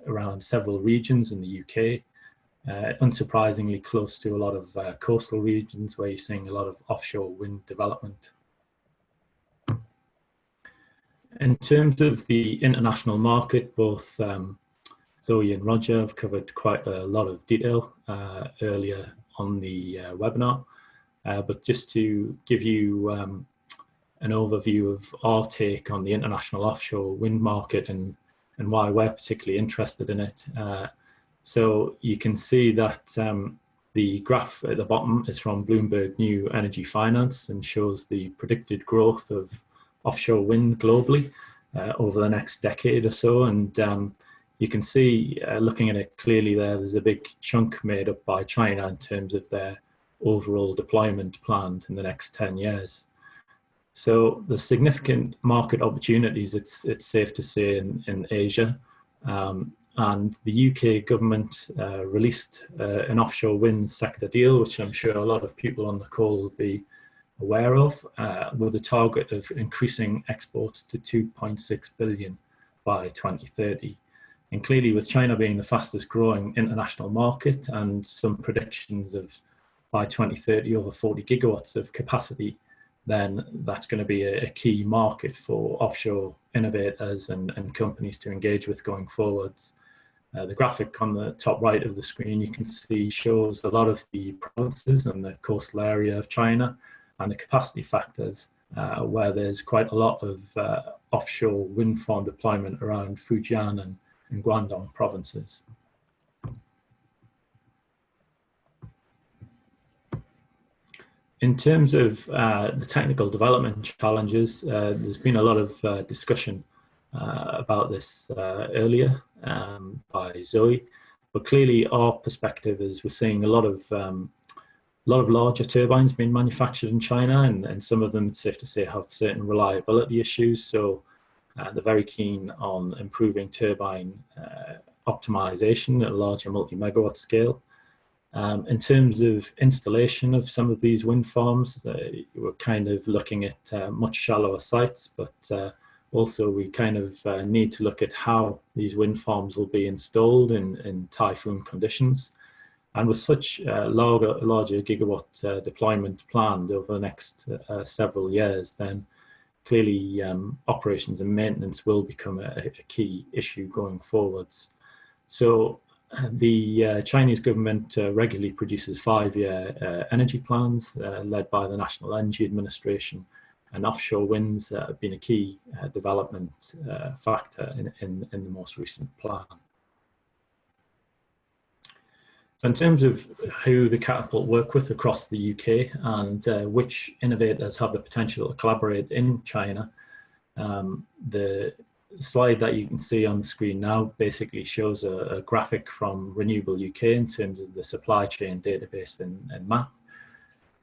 around several regions in the UK, unsurprisingly close to a lot of coastal regions where you're seeing a lot of offshore wind development. In terms of the international market, both Zoe and Roger have covered quite a lot of detail earlier on the webinar, but just to give you an overview of our take on the international offshore wind market and why we're particularly interested in it. So you can see that the graph at the bottom is from Bloomberg New Energy Finance and shows the predicted growth of offshore wind globally over the next decade or so. And you can see, looking at it clearly there's a big chunk made up by China in terms of their overall deployment planned in the next 10 years. So the significant market opportunities, it's safe to say, in Asia. And the UK government released an offshore wind sector deal, which I'm sure a lot of people on the call will be aware of, with a target of increasing exports to 2.6 billion by 2030. And clearly, with China being the fastest growing international market and some predictions of by 2030 over 40 gigawatts of capacity, then that's going to be a key market for offshore innovators and companies to engage with going forwards. The graphic on the top right of the screen, you can see, shows a lot of the provinces and the coastal area of China and the capacity factors, where there's quite a lot of offshore wind farm deployment around Fujian and Guangdong provinces. In terms of the technical development challenges, there's been a lot of discussion about this earlier by Zoe, but clearly our perspective is we're seeing a lot of larger turbines being manufactured in China, and some of them, it's safe to say, have certain reliability issues. So they're very keen on improving turbine optimization at a larger multi-megawatt scale. In terms of installation of some of these wind farms, we're kind of looking at much shallower sites, but also we kind of need to look at how these wind farms will be installed in typhoon conditions. And with such larger gigawatt deployment planned over the next several years, then clearly operations and maintenance will become a key issue going forwards. So the Chinese government regularly produces 5-year energy plans led by the National Energy Administration, and offshore winds have been a key development factor in the most recent plan. So in terms of who the Catapult work with across the UK and which innovators have the potential to collaborate in China, the slide that you can see on the screen now basically shows a graphic from Renewable UK in terms of the supply chain database and map.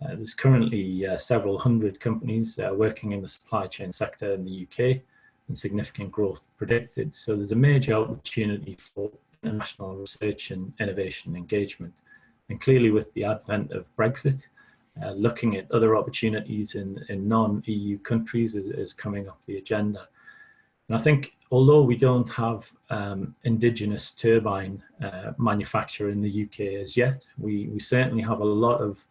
There's currently several hundred companies working in the supply chain sector in the UK, and significant growth predicted. So there's a major opportunity for international research and innovation engagement. And clearly, with the advent of Brexit, looking at other opportunities in non-EU countries is coming up the agenda. And I think although we don't have indigenous turbine manufacture in the UK as yet, we certainly have a lot of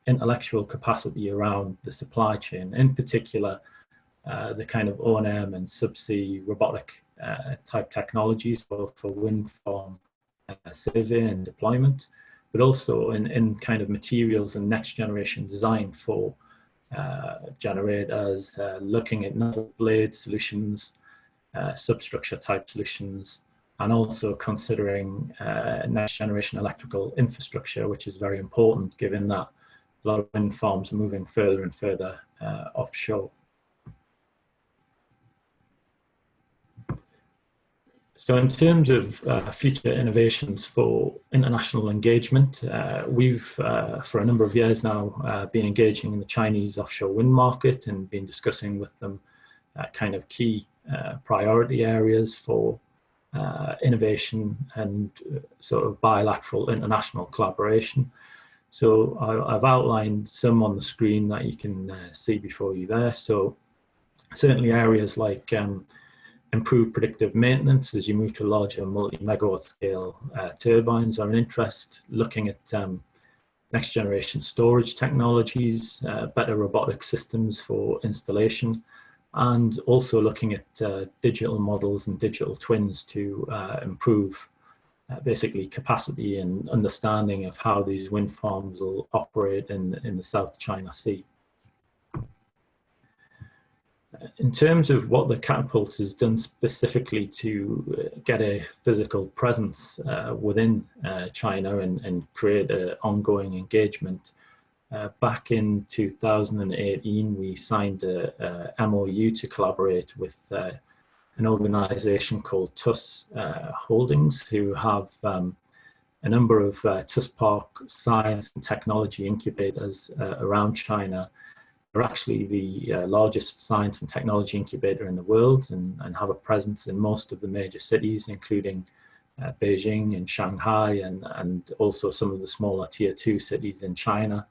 intellectual capacity around the supply chain, in particular the kind of O&M and subsea robotic type technologies, both for wind farm survey and deployment, but also in kind of materials and next generation design for generators, looking at naval blade solutions, substructure type solutions, and also considering next generation electrical infrastructure, which is very important given that a lot of wind farms are moving further and further offshore. So in terms of future innovations for international engagement, we've for a number of years now been engaging in the Chinese offshore wind market and been discussing with them kind of key priority areas for innovation and sort of bilateral international collaboration. So I've outlined some on the screen that you can see before you there. So certainly areas like improved predictive maintenance as you move to larger multi-megawatt scale turbines are an interest, looking at next generation storage technologies, better robotic systems for installation, and also looking at digital models and digital twins to improve basically capacity and understanding of how these wind farms will operate in the South China Sea. In terms of what the Catapult has done specifically to get a physical presence within China and create an ongoing engagement, back in 2018 we signed a MOU to collaborate with an organisation called TUS Holdings, who have a number of TUS Park science and technology incubators around China. They're actually the largest science and technology incubator in the world and have a presence in most of the major cities, including Beijing and Shanghai, and also some of the smaller tier 2 cities in China.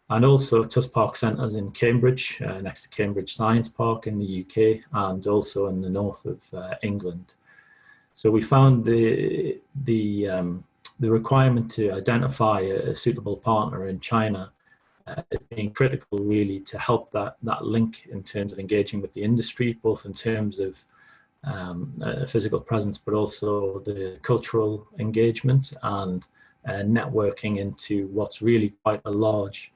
And also TUS Park centres in Cambridge, next to Cambridge Science Park in the UK, and also in the north of England. So we found the requirement to identify a suitable partner in China as being critical, really, to help that link in terms of engaging with the industry, both in terms of physical presence, but also the cultural engagement and networking into what's really quite a large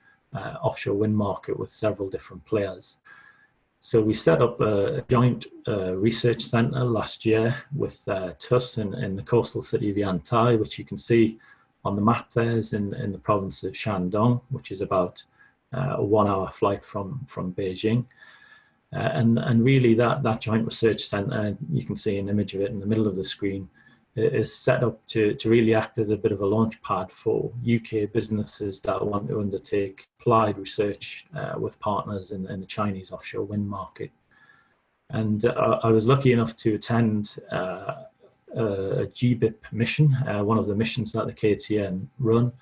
offshore wind market with several different players. So we set up a joint research centre last year with TUS in the coastal city of Yantai, which you can see on the map there, is in the province of Shandong, which is about a 1 hour flight from Beijing. And really that joint research centre, you can see an image of it in the middle of the screen, is set up to really act as a bit of a launch pad for UK businesses that want to undertake applied research with partners in the Chinese offshore wind market. And I was lucky enough to attend a GBIP mission, one of the missions that the KTN run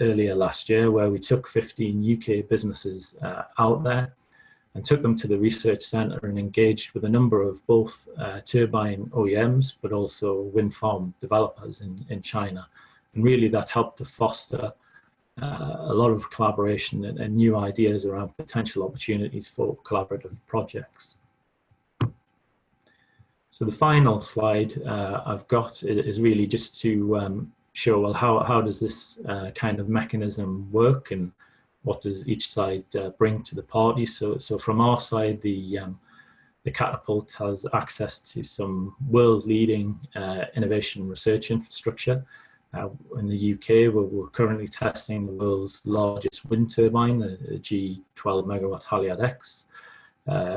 earlier last year, where we took 15 UK businesses out there and took them to the research centre and engaged with a number of both turbine OEMs, but also wind farm developers in China. And really that helped to foster a lot of collaboration and new ideas around potential opportunities for collaborative projects. So the final slide I've got is really just to show, well, how does this kind of mechanism work, and what does each side bring to the party. So from our side, the Catapult has access to some world-leading innovation research infrastructure. In the UK, we're currently testing the world's largest wind turbine, the G12 megawatt Haliade X.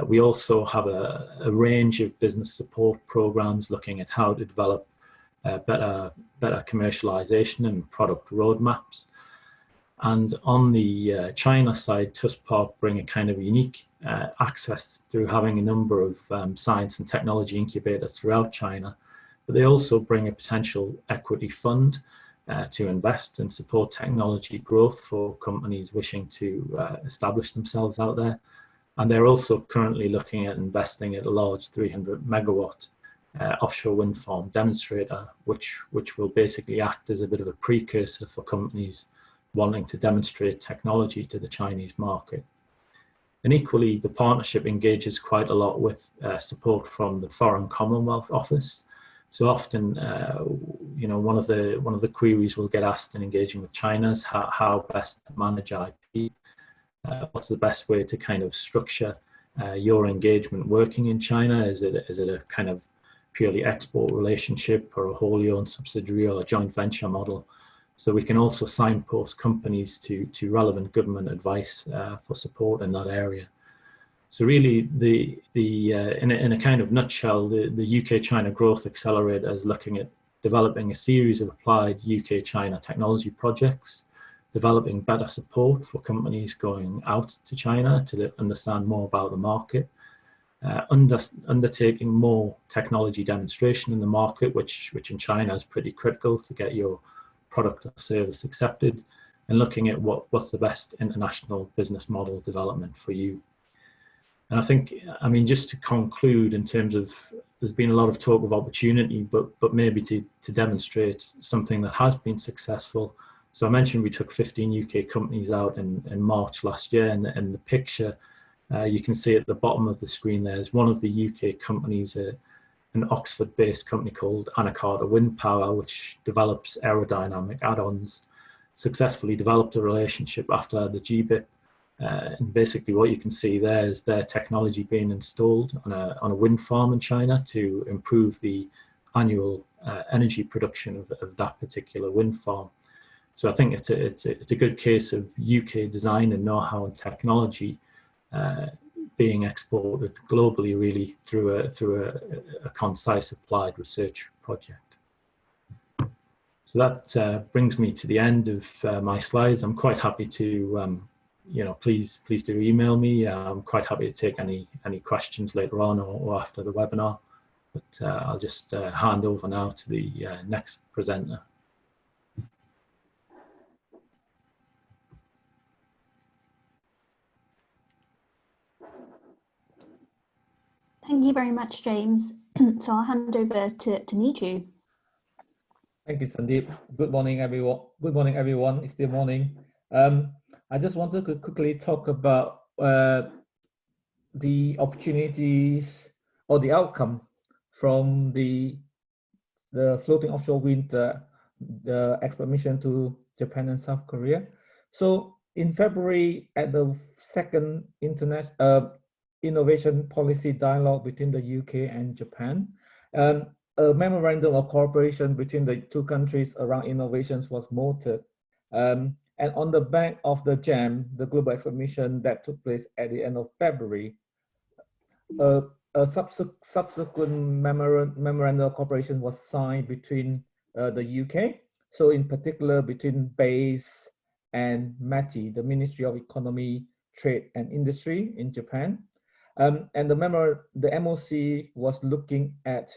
We also have a range of business support programs looking at how to develop better commercialization and product roadmaps. And on the China side, TUS Park bring a kind of unique access through having a number of science and technology incubators throughout China, but they also bring a potential equity fund to invest and support technology growth for companies wishing to establish themselves out there. And they're also currently looking at investing at a large 300 megawatt offshore wind farm demonstrator, which will basically act as a bit of a precursor for companies wanting to demonstrate technology to the Chinese market. And equally, the partnership engages quite a lot with support from the Foreign Commonwealth Office. So often, you know, one of the queries we'll get asked in engaging with China is how best to manage IP. What's the best way to kind of structure your engagement working in China? Is it a kind of purely export relationship, or a wholly owned subsidiary, or a joint venture model? So we can also signpost companies to relevant government advice for support in that area. So really, in a kind of nutshell, the UK-China Growth Accelerator is looking at developing a series of applied UK-China technology projects, developing better support for companies going out to China to understand more about the market, undertaking more technology demonstration in the market, which in China is pretty critical to get your product or service accepted, and looking at what's the best international business model development for you. And I think, I mean, just to conclude in terms of, there's been a lot of talk of opportunity, but maybe to demonstrate something that has been successful. So I mentioned we took 15 UK companies out in March last year, and the picture you can see at the bottom of the screen there is one of the UK companies, an Oxford-based company called Anacarta Wind Power, which develops aerodynamic add-ons, successfully developed a relationship after the GBIP. And basically what you can see there is their technology being installed on a wind farm in China to improve the annual energy production of that particular wind farm. So I think it's a good case of UK design and know-how and technology being exported globally, really through a concise applied research project. So that brings me to the end of my slides. I'm quite happy to please do email me. I'm quite happy to take any questions later on or after the webinar. But I'll just hand over now to the next presenter. Thank you very much, James. So I'll hand over to Niju. Thank you, Sandeep. Good morning, everyone. Good morning, everyone. It's still morning. I just wanted to quickly talk about the opportunities or the outcome from the floating offshore wind the expert mission to Japan and South Korea. So in February, at the second innovation policy dialogue between the UK and Japan, a memorandum of cooperation between the two countries around innovations was mooted. And on the back of the GEM, the Global Expert Mission that took place at the end of February, a subsequent memorandum of cooperation was signed between the UK, so in particular between BASE and METI, the Ministry of Economy, Trade and Industry in Japan. And the MOC was looking at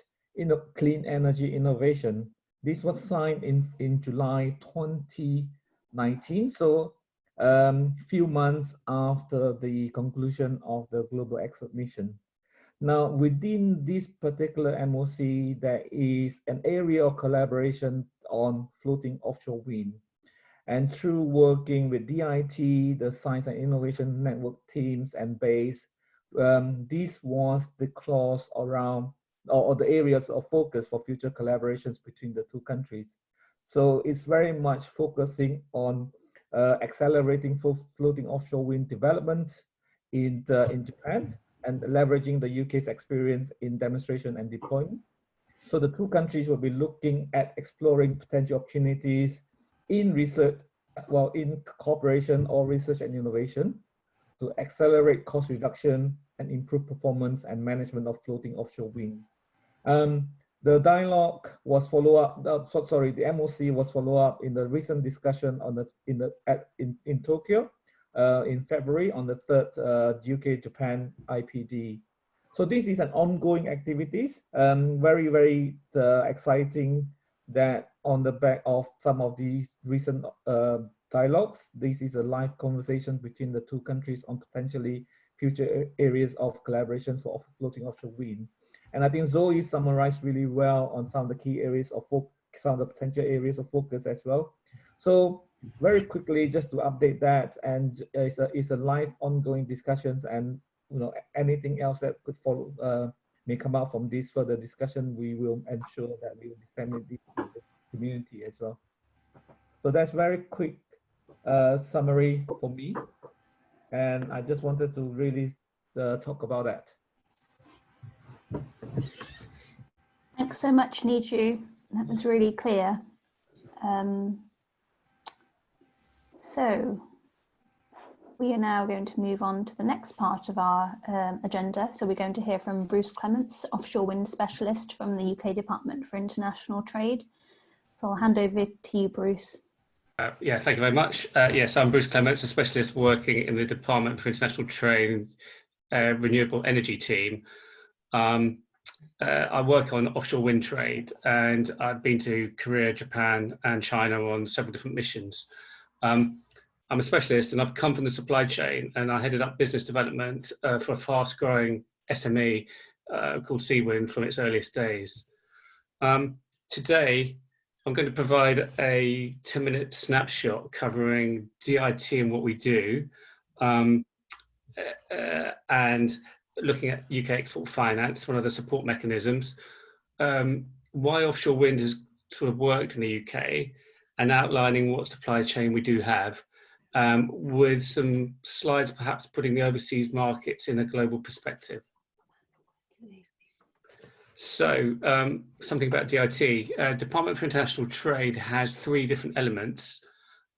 clean energy innovation. This was signed in July 2019, so few months after the conclusion of the Global Expert Mission. Now, within this particular MOC, there is an area of collaboration on floating offshore wind. And through working with DIT, the Science and Innovation Network teams and BASE, this was the clause around or the areas of focus for future collaborations between the two countries. So it's very much focusing on accelerating floating offshore wind development in Japan and leveraging the UK's experience in demonstration and deployment. So the two countries will be looking at exploring potential opportunities in research, well, in cooperation or research and innovation to accelerate cost reduction and improve performance and management of floating offshore wind. The dialogue was the MOC was follow up in the recent discussion on in Tokyo in February on the 3rd UK-Japan IPD. So this is an ongoing activities, very exciting that on the back of some of these recent dialogues, this is a live conversation between the two countries on potentially future areas of collaboration for floating offshore wind. And I think Zoe summarized really well on some of the key areas of some of the potential areas of focus as well. So very quickly, just to update that, and it's a live ongoing discussions, and anything else that could follow may come out from this further discussion, we will ensure that we will disseminate this to the community as well. So that's very quick summary for me, and I just wanted to really talk about that. Thanks so much, Niju. That was really clear. So we are now going to move on to the next part of our agenda. So we're going to hear from Bruce Clements, offshore wind specialist from the UK Department for International Trade. So I'll hand over to you, Bruce. Yeah, thank you very much. Yes, I'm Bruce Clements, a specialist working in the Department for International Trade Renewable Energy team. I work on offshore wind trade, and I've been to Korea, Japan and China on several different missions. I'm a specialist and I've come from the supply chain, and I headed up business development for a fast growing SME called Seawind from its earliest days. Today, I'm going to provide a 10-minute snapshot covering DIT and what we do, and looking at UK export finance, one of the support mechanisms, why offshore wind has sort of worked in the UK, and outlining what supply chain we do have, with some slides perhaps putting the overseas markets in a global perspective. So something about DIT. Department for International Trade has 3 different elements,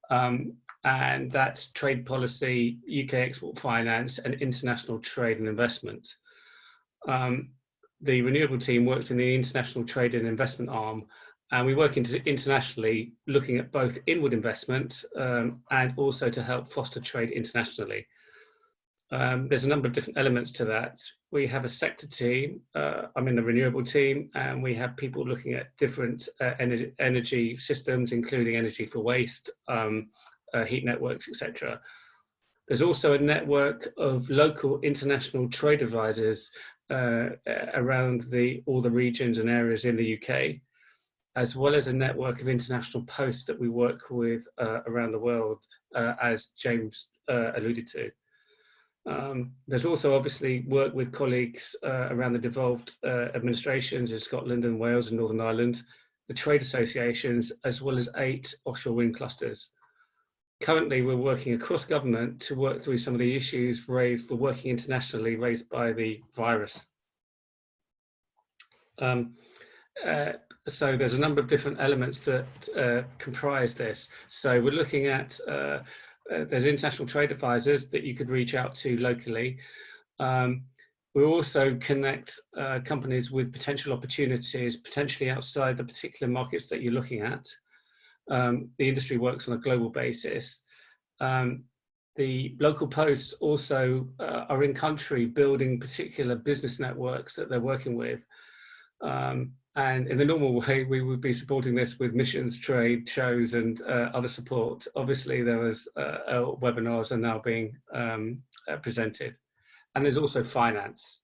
and that's trade policy, UK export finance, and international trade and investment. The renewable team works in the international trade and investment arm, and we work internationally, looking at both inward investment and also to help foster trade internationally. There's a number of different elements to that. We have a sector team. I'm in the renewable team, and we have people looking at different energy systems, including energy for waste, heat networks, etc. There's also a network of local international trade advisors around all the regions and areas in the UK, as well as a network of international posts that we work with around the world, as James alluded to. There's also obviously work with colleagues around the devolved administrations in Scotland and Wales and Northern Ireland, the trade associations, as well as 8 offshore wind clusters. Currently, we're working across government to work through some of the issues raised for working internationally raised by the virus. So there's a number of different elements that comprise this. So we're looking at, there's international trade advisors that you could reach out to locally. We also connect companies with potential opportunities, potentially outside the particular markets that you're looking at. The industry works on a global basis. The local posts also are in country building particular business networks that they're working with. And in the normal way, we would be supporting this with missions, trade, shows, and other support. Obviously, there was webinars are now being presented. And there's also finance.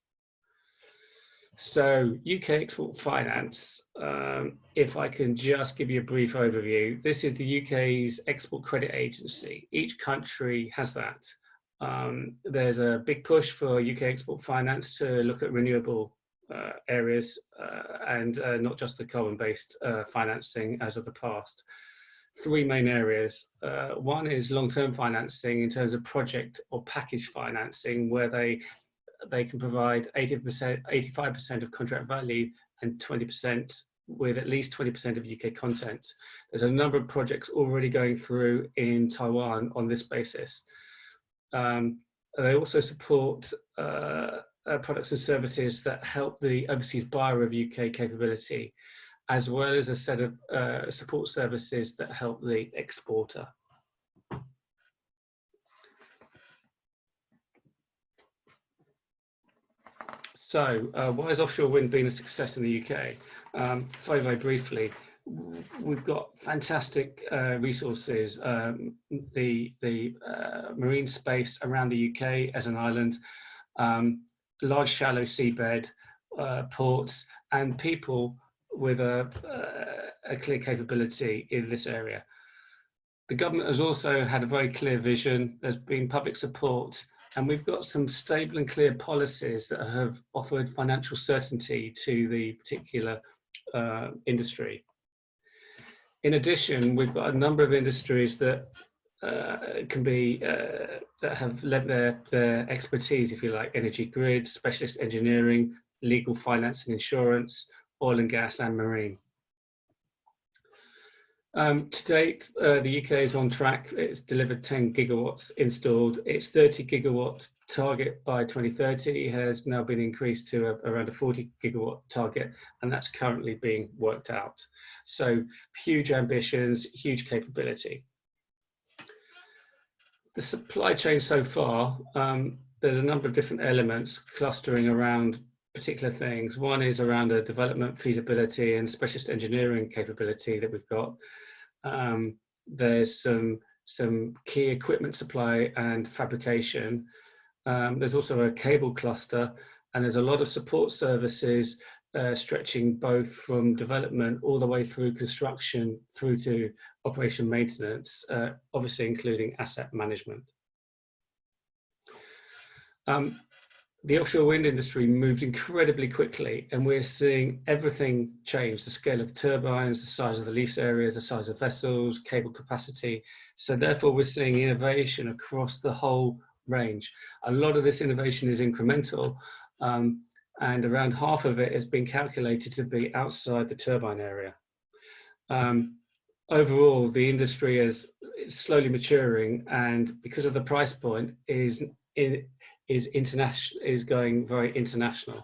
So UK export finance, if I can just give you a brief overview, this is the UK's export credit agency. Each country has that. There's a big push for UK export finance to look at renewable areas and not just the carbon-based financing as of the past. 3 main areas. One is long-term financing in terms of project or package financing, where they can provide 85% of contract value and 20% with at least 20% of UK content. There's a number of projects already going through in Taiwan on this basis. They also support products and services that help the overseas buyer of UK capability, as well as a set of support services that help the exporter. So why has offshore wind been a success in the UK? Very, very briefly, we've got fantastic resources. The marine space around the UK as an island, large shallow seabed, ports, and people with a clear capability in this area. The government has also had a very clear vision. There's been public support, and we've got some stable and clear policies that have offered financial certainty to the particular industry. In addition, we've got a number of industries that can be that have lent their expertise, if you like, energy grids, specialist engineering, legal, finance and insurance, oil and gas, and marine. To date, the UK is on track. It's delivered 10 gigawatts installed. Its 30 gigawatt target by 2030 has now been increased to around a 40 gigawatt target, and that's currently being worked out. So huge ambitions, huge capability. The supply chain so far, there's a number of different elements clustering around particular things. One is around a development feasibility and specialist engineering capability that we've got. There's some some key equipment supply and fabrication. There's also a cable cluster, and there's a lot of support services stretching both from development all the way through construction through to operation maintenance, obviously including asset management. The offshore wind industry moved incredibly quickly, and we're seeing everything change: the scale of turbines, the size of the lease areas, the size of vessels, cable capacity. So therefore we're seeing innovation across the whole range. A lot of this innovation is incremental, and around half of it has been calculated to be outside the turbine area. Overall, the industry is slowly maturing, and because of the price point, is going very international.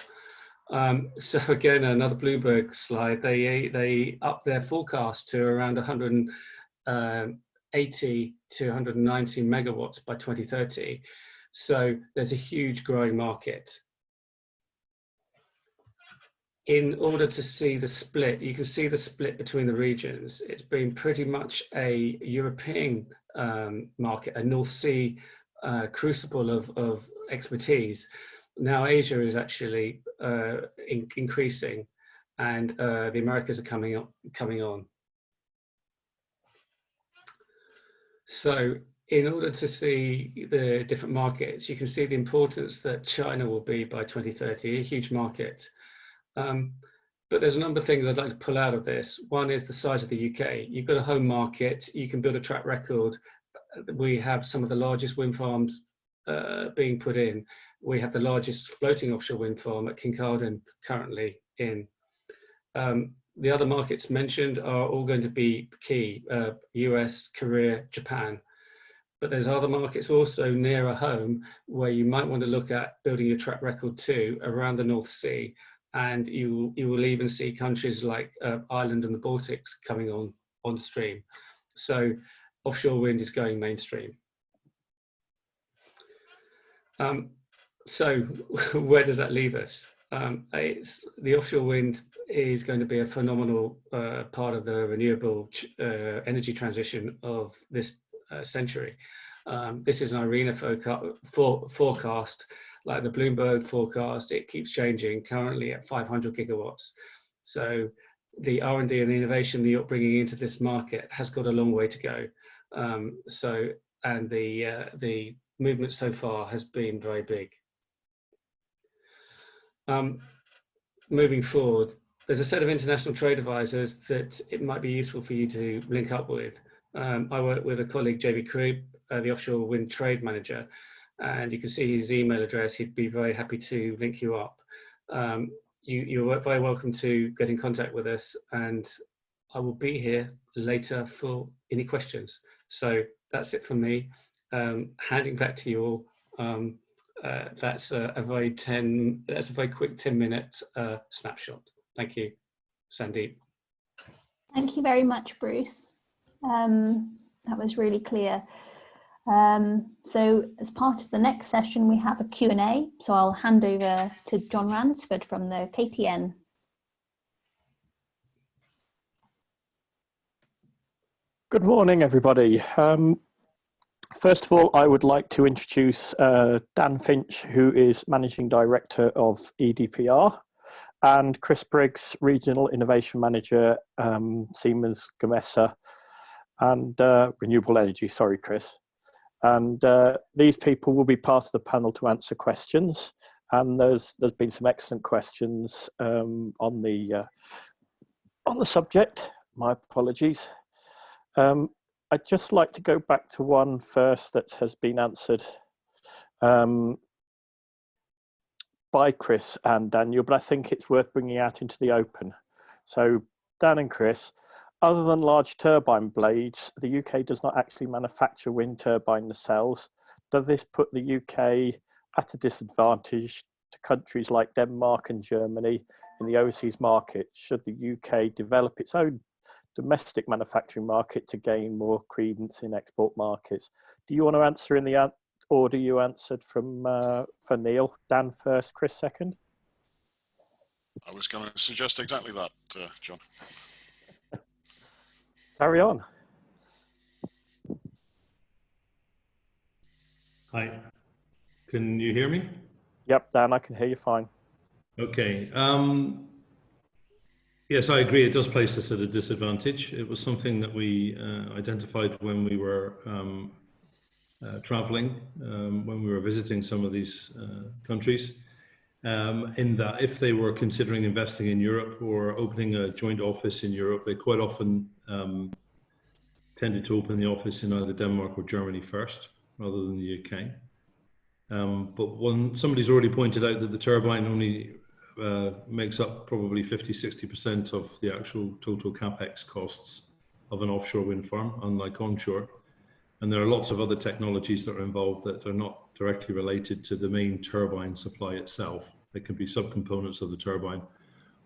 So again, another Bloomberg slide, they upped their forecast to around 180 to 190 megawatts by 2030. So there's a huge growing market. In order to see the split, you can see the split between the regions. It's been pretty much a European market, a North Sea crucible of expertise. Now Asia is actually increasing, and the Americas are coming on. So in order to see the different markets, you can see the importance that China will be by 2030, a huge market. But there's a number of things I'd like to pull out of this. One is the size of the UK. You've got a home market, you can build a track record. We have some of the largest wind farms being put in. We have the largest floating offshore wind farm at Kincardine currently in. The other markets mentioned are all going to be key, US, Korea, Japan. But there's other markets also nearer home where you might want to look at building your track record too, around the North Sea. And you will even see countries like Ireland and the Baltics coming on stream. So offshore wind is going mainstream. So where does that leave us? The offshore wind is going to be a phenomenal part of the renewable energy transition of this century. This is an IRENA forecast, like the Bloomberg forecast. It keeps changing, currently at 500 gigawatts. So the R&D and the innovation that you're bringing into this market has got a long way to go. And the movement so far has been very big. Moving forward, there's a set of international trade advisors that it might be useful for you to link up with. I work with a colleague, JB Krug, the offshore wind trade manager, and you can see his email address. He'd be very happy to link you up. You're very welcome to get in contact with us, and I will be here later for any questions. So that's it from me. Handing back to you all. That's a very quick 10-minute snapshot. Thank you, Sandeep. Thank you very much, Bruce. That was really clear. So as part of the next session, we have a Q&A. So I'll hand over to John Ransford from the KTN. Good morning, everybody. First of all, I would like to introduce Dan Finch, who is Managing Director of EDPR, and Chris Briggs, Regional Innovation Manager, Siemens Gamesa, and Renewable Energy. Sorry, Chris. And these people will be part of the panel to answer questions. And there's been some excellent questions on the subject. My apologies. I'd just like to go back to one first that has been answered by Chris and Daniel, but I think it's worth bringing out into the open. So Dan and Chris, other than large turbine blades, the UK does not actually manufacture wind turbine nacelles. Does this put the UK at a disadvantage to countries like Denmark and Germany in the overseas market? Should the UK develop its own domestic manufacturing market to gain more credence in export markets? Do you want to answer in the order you answered from for Neil? Dan first, Chris second. I was going to suggest exactly that, John. Carry on. Hi, can you hear me? Yep, Dan, I can hear you fine. Okay. Yes, I agree. It does place us at a disadvantage. It was something that we identified when we were traveling, when we were visiting some of these countries, in that if they were considering investing in Europe or opening a joint office in Europe, they quite often tended to open the office in either Denmark or Germany first, rather than the UK. But when somebody's already pointed out that the turbine only makes up probably 50–60% of the actual total capex costs of an offshore wind farm, unlike onshore. And there are lots of other technologies that are involved that are not directly related to the main turbine supply itself. They can be subcomponents of the turbine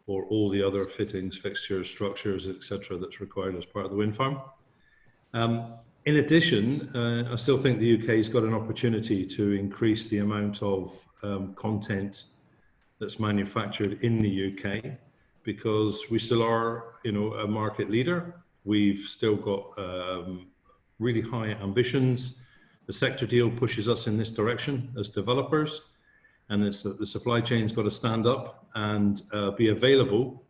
or all the other fittings, fixtures, structures, etc. that's required as part of the wind farm. In addition, I still think the UK's got an opportunity to increase the amount of content that's manufactured in the UK, because we still are, a market leader. We've still got really high ambitions. The sector deal pushes us in this direction as developers, and it's that the supply chain's got to stand up and be available,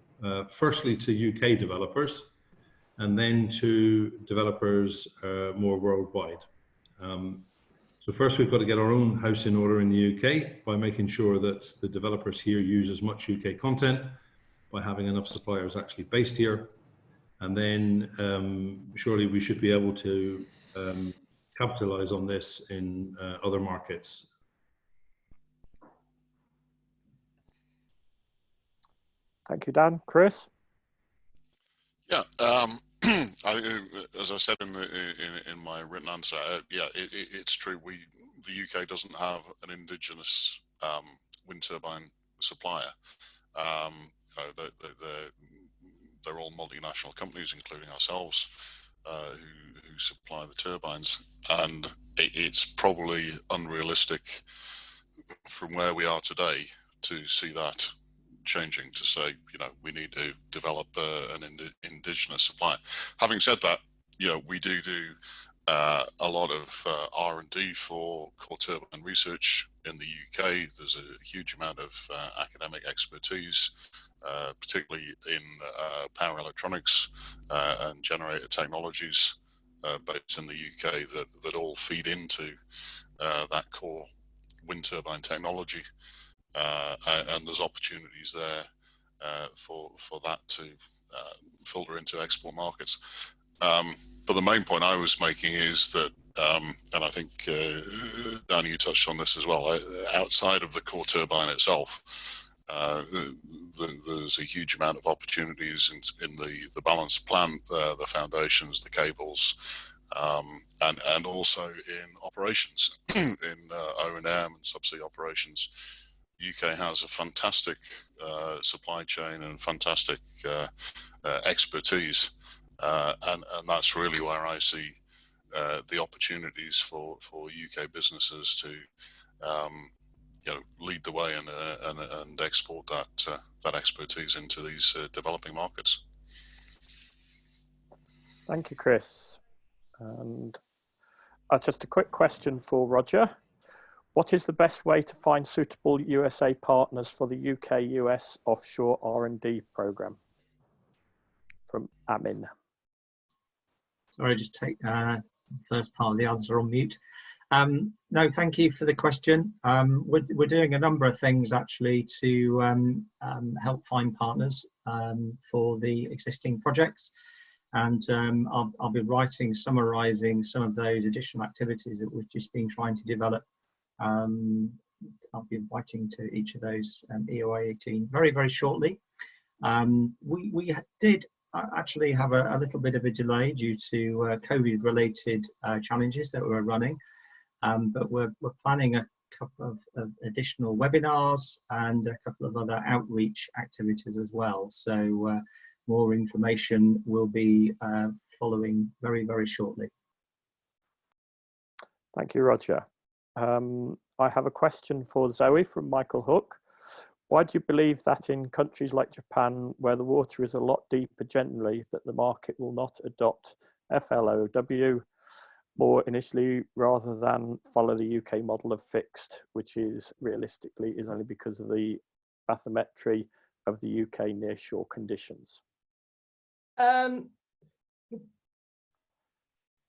firstly to UK developers, and then to developers more worldwide. So first we've got to get our own house in order in the UK by making sure that the developers here use as much UK content, by having enough suppliers actually based here. And then surely we should be able to capitalize on this in other markets. Thank you, Dan. Chris? Yeah, as I said in my written answer, yeah, it's true. The UK doesn't have an indigenous wind turbine supplier. They're all multinational companies, including ourselves, who supply the turbines, and it's probably unrealistic from where we are today to see that changing, to say, we need to develop an indigenous supply. Having said that, we do a lot of R&D for core turbine research in the UK. There's a huge amount of academic expertise, particularly in power electronics and generator technologies based in the UK that all feed into that core wind turbine technology. And there's opportunities there for that to filter into export markets. But the main point I was making is that, and I think Danny, you touched on this as well, outside of the core turbine itself, there's a huge amount of opportunities in the balance plant, the foundations, the cables, and also in operations, in O&M and subsea operations. UK has a fantastic supply chain and fantastic expertise, and that's really where I see the opportunities for UK businesses to lead the way and export that expertise into these developing markets. Thank you, Chris. And just a quick question for Roger. What is the best way to find suitable USA partners for the UK-US offshore R&D program? From Amin. Sorry, just take the first part of the answer on mute. No, thank you for the question. We're doing a number of things actually to help find partners for the existing projects. And I'll be summarising some of those additional activities that we've just been trying to develop. I'll be writing to each of those EOA 18 very, very shortly. We did actually have a little bit of a delay due to COVID-related challenges that we're running, but we're planning a couple of additional webinars and a couple of other outreach activities as well. So more information will be following very, very shortly. Thank you, Roger. I have a question for Zoe from Michael Hook. Why do you believe that in countries like Japan, where the water is a lot deeper generally, that the market will not adopt FLOW, more initially, rather than follow the UK model of fixed, which is realistically is only because of the bathymetry of the UK nearshore conditions?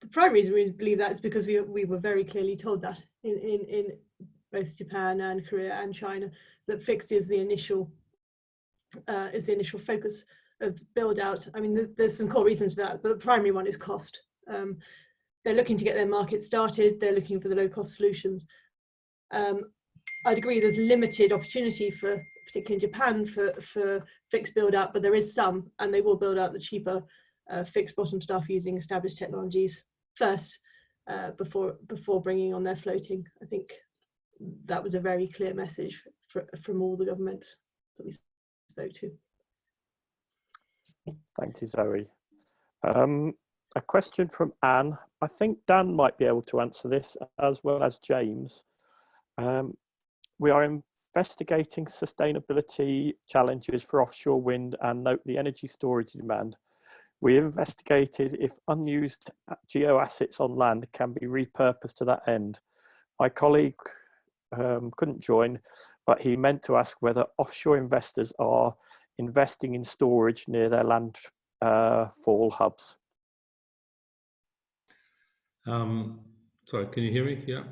The primary reason we believe that is because we were very clearly told that in both Japan and Korea and China, that fixed is the initial focus of build out. I mean, there's some core reasons for that, but the primary one is cost. They're looking to get their market started. They're looking for the low cost solutions. I'd agree there's limited opportunity for, particularly in Japan, for fixed build out, but there is some, and they will build out the cheaper fixed bottom stuff using established technologies first before bringing on their floating. I think that was a very clear message from all the governments that we spoke to. Thank you, Zoe. A question from Anne. I think Dan might be able to answer this, as well as James. We are investigating sustainability challenges for offshore wind and note the energy storage demand. We investigated if unused geo assets on land can be repurposed to that end. My colleague couldn't join, but he meant to ask whether offshore investors are investing in storage near their landfall hubs. Sorry, can you hear me? Yeah.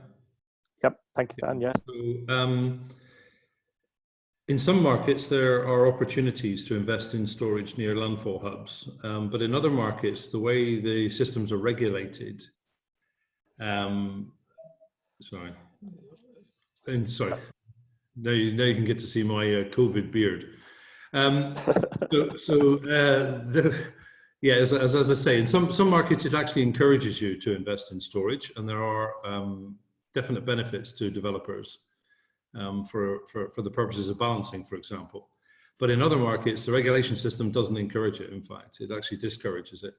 Yep, thank you, Dan. Yeah. So, in some markets, there are opportunities to invest in storage near landfall hubs, but in other markets, the way the systems are regulated, sorry, now you can get to see my COVID beard. Yeah, as I say, in some markets, it actually encourages you to invest in storage, and there are definite benefits to developers for the purposes of balancing, for example. But in other markets, the regulation system doesn't encourage it. In fact, it actually discourages it.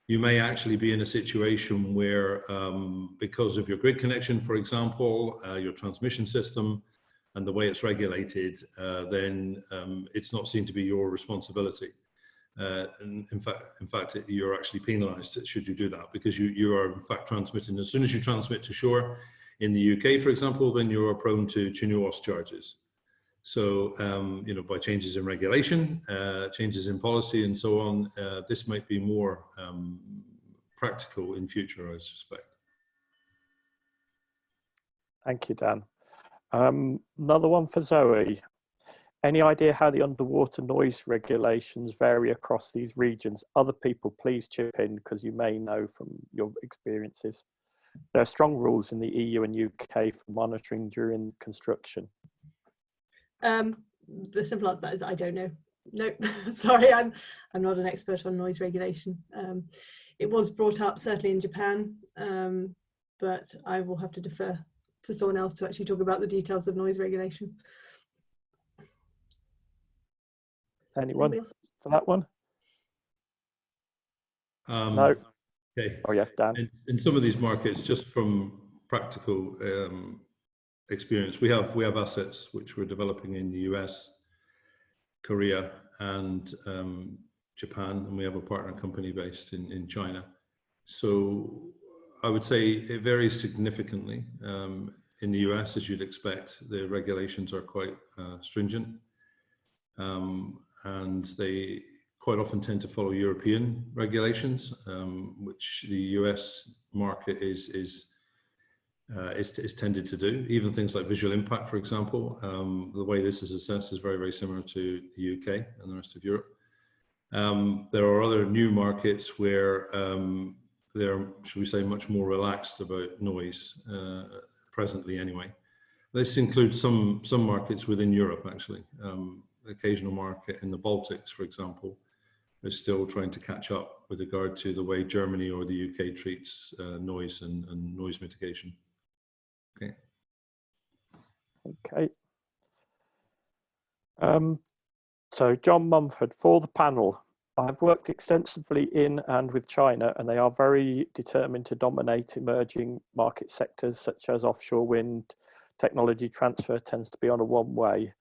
You may actually be in a situation where, because of your grid connection, for example, your transmission system, and the way it's regulated, then it's not seen to be your responsibility. And in fact, you're actually penalised should you do that, because you are in fact transmitting. As soon as you transmit to shore in the UK, for example, then you are prone to TNUoS charges. So, you know, by changes in regulation, changes in policy, and so on, this might be more practical in future, I suspect. Thank you, Dan. Another one for Zoe. Any idea how the underwater noise regulations vary across these regions? Other people, please chip in, because you may know from your experiences. There are strong rules in the EU and UK for monitoring during construction. The simple answer is I don't know. No, sorry, I'm not an expert on noise regulation. It was brought up certainly in Japan, but I will have to defer to someone else to actually talk about the details of noise regulation. Anyone for that one? No. Okay. Oh yes, Dan. In some of these markets, just from practical experience, we have assets which we're developing in the US, Korea, and Japan, and we have a partner company based in China. So I would say it varies significantly. In the US, as you'd expect, the regulations are quite stringent, and they quite often tend to follow European regulations, which the US market is tended to do. Even things like visual impact, for example, the way this is assessed is very, very similar to the UK and the rest of Europe. There are other new markets where they're, should we say, much more relaxed about noise, presently anyway. This includes some markets within Europe, actually. The occasional market in the Baltics, for example, is still trying to catch up with regard to the way Germany or the UK treats noise and noise mitigation. Okay. Okay. So John Mumford, for the panel, I've worked extensively in and with China, and they are very determined to dominate emerging market sectors such as offshore wind. Technology transfer tends to be on a one-way,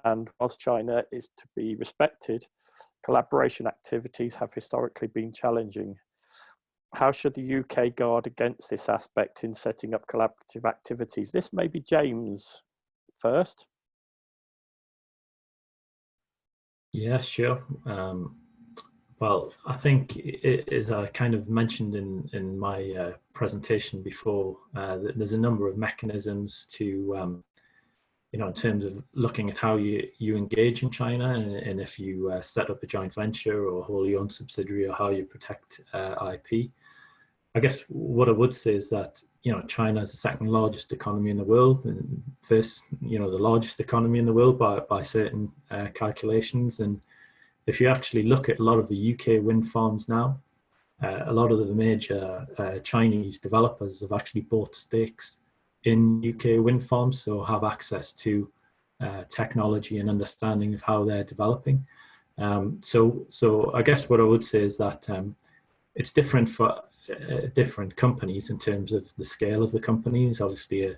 and whilst China is to be respected, collaboration activities have historically been challenging. how should the UK guard against this aspect in setting up collaborative activities? This may be James first. Yeah, sure. Well, I think as I kind of mentioned in my presentation before, there's a number of mechanisms to, you know, in terms of looking at how you engage in China, and if you set up a joint venture or wholly owned subsidiary, or how you protect IP. I guess what I would say is that, you know, China is the second largest economy in the world, and first, you know, the largest economy in the world by certain calculations. And if you actually look at a lot of the UK wind farms now, a lot of the major Chinese developers have actually bought stakes in UK wind farms, so have access to technology and understanding of how they're developing. So I guess what I would say is that it's different for different companies in terms of the scale of the companies. Obviously, an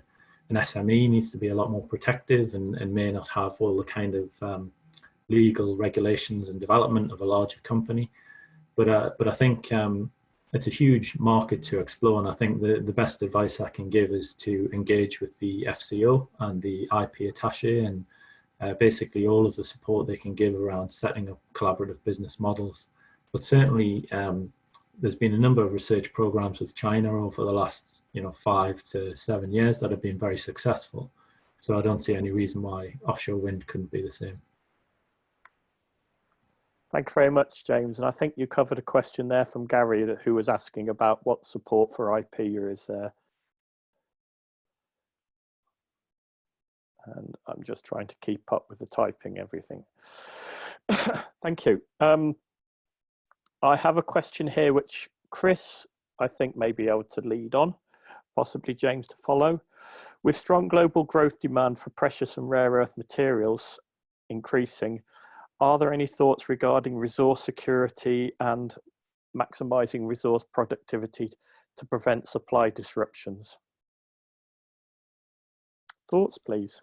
SME needs to be a lot more protective and may not have all the kind of legal regulations and development of a larger company. But I think it's a huge market to explore, and I think the best advice I can give is to engage with the FCO and the IP attaché, and basically all of the support they can give around setting up collaborative business models. But certainly there's been a number of research programs with China over the last 5 to 7 years that have been very successful. So I don't see any reason why offshore wind couldn't be the same. Thank you very much, James. And I think you covered a question there from Gary who was asking about what support for IP is there. And I'm just trying to keep up with the typing, everything. Thank you. I have a question here which Chris, I think, may be able to lead on, possibly James to follow. With strong global growth demand for precious and rare earth materials increasing, are there any thoughts regarding resource security and maximizing resource productivity to prevent supply disruptions? Thoughts, please.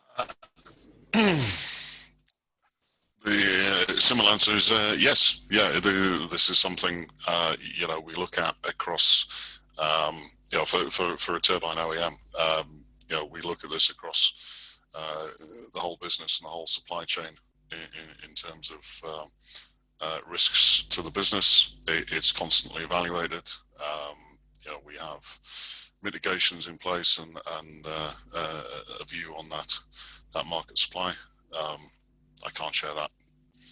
The simple answer is yes. Yeah, this is something we look at across. For a turbine OEM, we look at this across the whole business and the whole supply chain in terms of risks to the business. It's constantly evaluated. We have mitigations in place and a view on that market supply. I can't share that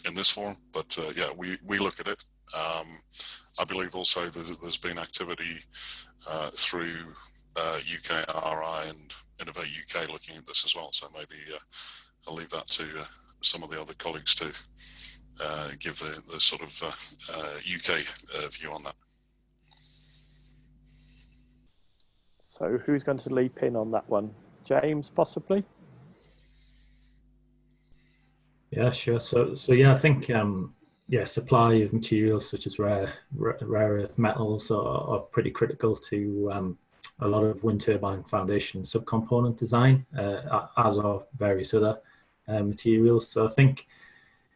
in this forum, but yeah, we look at it. I believe also that there's been activity through UKRI and Innovate UK looking at this as well. So maybe I'll leave that to some of the other colleagues to give the sort of UK view on that. So who's going to leap in on that one? James, possibly? Yeah, sure. So yeah, I think supply of materials such as rare earth metals are pretty critical to a lot of wind turbine foundation subcomponent design, as are various other materials. So I think,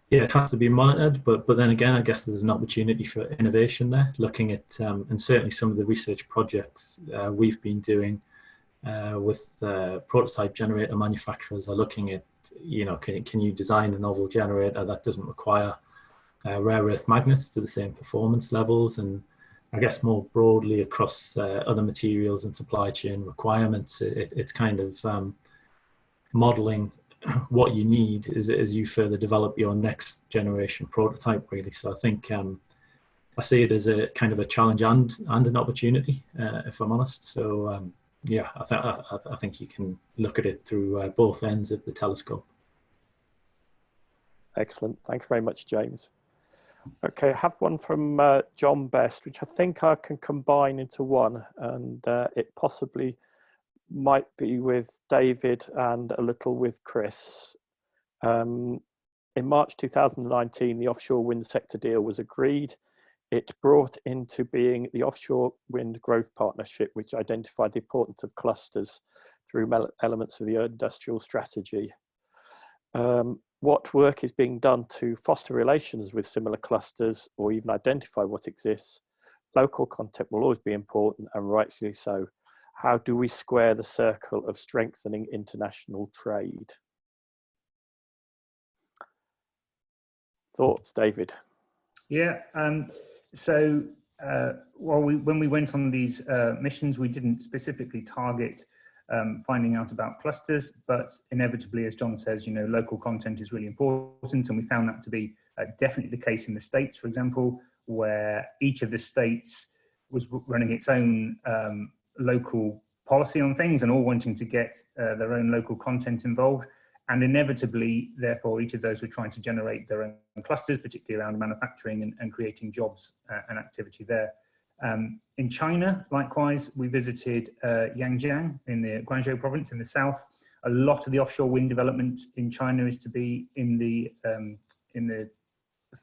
yeah, it has to be monitored, but then again, I guess there's an opportunity for innovation there, looking at, and certainly some of the research projects we've been doing with prototype generator manufacturers are looking at, can you design a novel generator that doesn't require rare earth magnets to the same performance levels, and I guess more broadly across other materials and supply chain requirements, it's kind of modeling what you need as you further develop your next generation prototype, really. So I think I see it as a kind of a challenge and an opportunity, if I'm honest. So yeah, I think you can look at it through both ends of the telescope. Excellent. Thank you very much, James. Okay, I have one from John Best, which I think I can combine into one, and it possibly might be with David and a little with Chris. In March 2019, the offshore wind sector deal was agreed. It brought into being the Offshore Wind Growth Partnership, which identified the importance of clusters through elements of the industrial strategy. What work is being done to foster relations with similar clusters, or even identify what exists, local content will always be important, and rightly so. How do we square the circle of strengthening international trade? Thoughts, David? Yeah, so when we went on these missions, we didn't specifically target finding out about clusters, but inevitably, as John says, you know, local content is really important, and we found that to be definitely the case in the States, for example, where each of the states was running its own local policy on things and all wanting to get their own local content involved. And inevitably, therefore, each of those were trying to generate their own clusters, particularly around manufacturing and creating jobs and activity there. In China, likewise, we visited Yangjiang in the Guangzhou province in the south. A lot of the offshore wind development in China is to be in the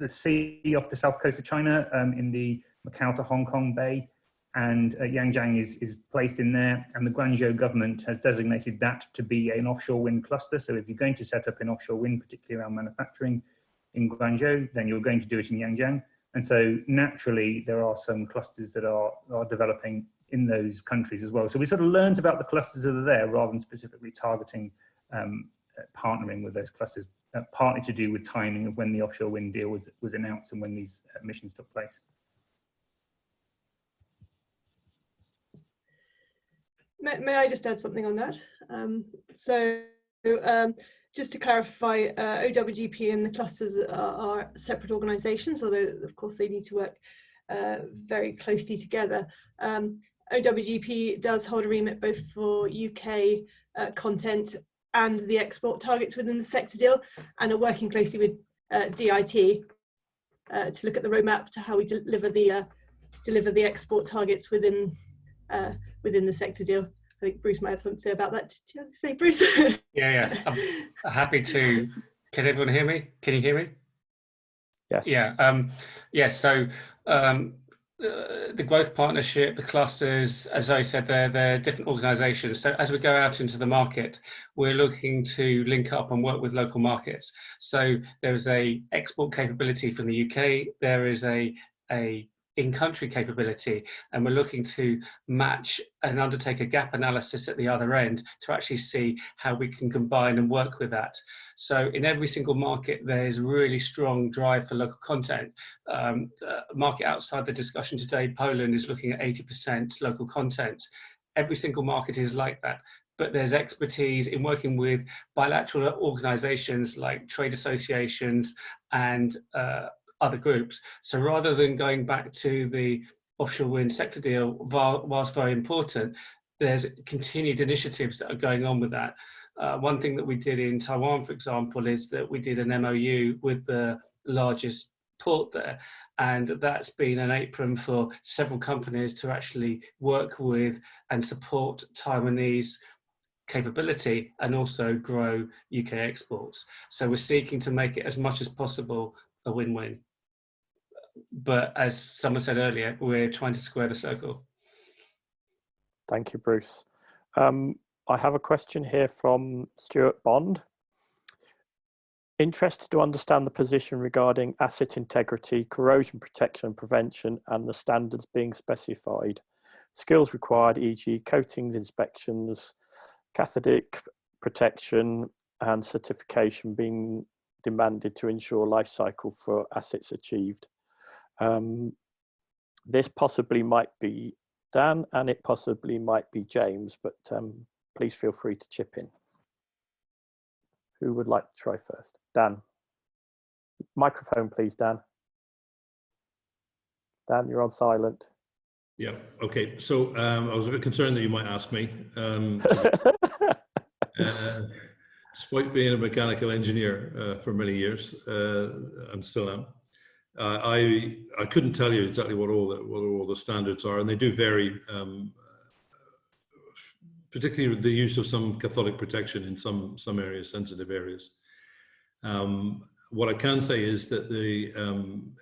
sea off the south coast of China, in the Macau to Hong Kong Bay. And Yangjiang is placed in there, and the Guangzhou government has designated that to be an offshore wind cluster. So if you're going to set up an offshore wind, particularly around manufacturing in Guangzhou, then you're going to do it in Yangjiang. And so naturally, there are some clusters that are developing in those countries as well. So we sort of learned about the clusters that are there rather than specifically targeting partnering with those clusters, partly to do with timing of when the offshore wind deal was announced and when these missions took place. May I just add something on that? Just to clarify, OWGP and the clusters are separate organisations, although of course they need to work very closely together. OWGP does hold a remit both for UK content and the export targets within the sector deal, and are working closely with DIT to look at the roadmap to how we deliver the export targets within the sector deal. I think Bruce might have something to say about that. Do you have to say, Bruce? Yeah, I'm happy to. Can everyone hear me? Can you hear me? Yes. Yeah. So the growth partnership, the clusters, as I said, they're different organisations. So as we go out into the market, we're looking to link up and work with local markets. So there's a export capability from the UK. There is a in-country capability, and we're looking to match and undertake a gap analysis at the other end to actually see how we can combine and work with that. So in every single market, there's really strong drive for local content. Market outside the discussion today, Poland is looking at 80% local content. Every single market is like that. But there's expertise in working with bilateral organizations like trade associations and other groups. So rather than going back to the offshore wind sector deal, whilst very important, there's continued initiatives that are going on with that. One thing that we did in Taiwan, for example, is that we did an MOU with the largest port there, and that's been an apron for several companies to actually work with and support Taiwanese capability and also grow UK exports. So we're seeking to make it as much as possible a win-win. But as someone said earlier, we're trying to square the circle. Thank you, Bruce. I have a question here from Stuart Bond. Interested to understand the position regarding asset integrity, corrosion protection prevention, and the standards being specified. Skills required, e.g. coatings inspections, cathodic protection, and certification being demanded to ensure life cycle for assets achieved. This possibly might be Dan, and it possibly might be James, but please feel free to chip in. Who would like to try first? Dan. Microphone, please, Dan. Dan, you're on silent. Yeah, okay. So I was a bit concerned that you might ask me. Despite being a mechanical engineer for many years, and still am, I couldn't tell you exactly what all the standards are, and they do vary, particularly the use of some cathodic protection in some areas, sensitive areas. What I can say is that the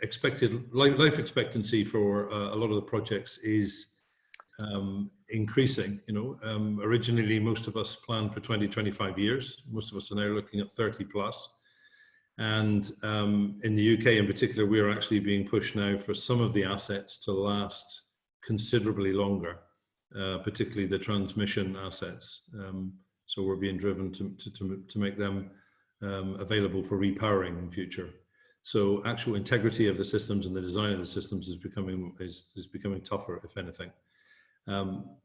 expected life expectancy for a lot of the projects is increasing. Originally most of us planned for 20-25 years. Most of us are now looking at 30 plus. And in the UK in particular, we are actually being pushed now for some of the assets to last considerably longer, particularly the transmission assets. So we're being driven to make them available for repowering in future. So actual integrity of the systems and the design of the systems is becoming tougher, if anything.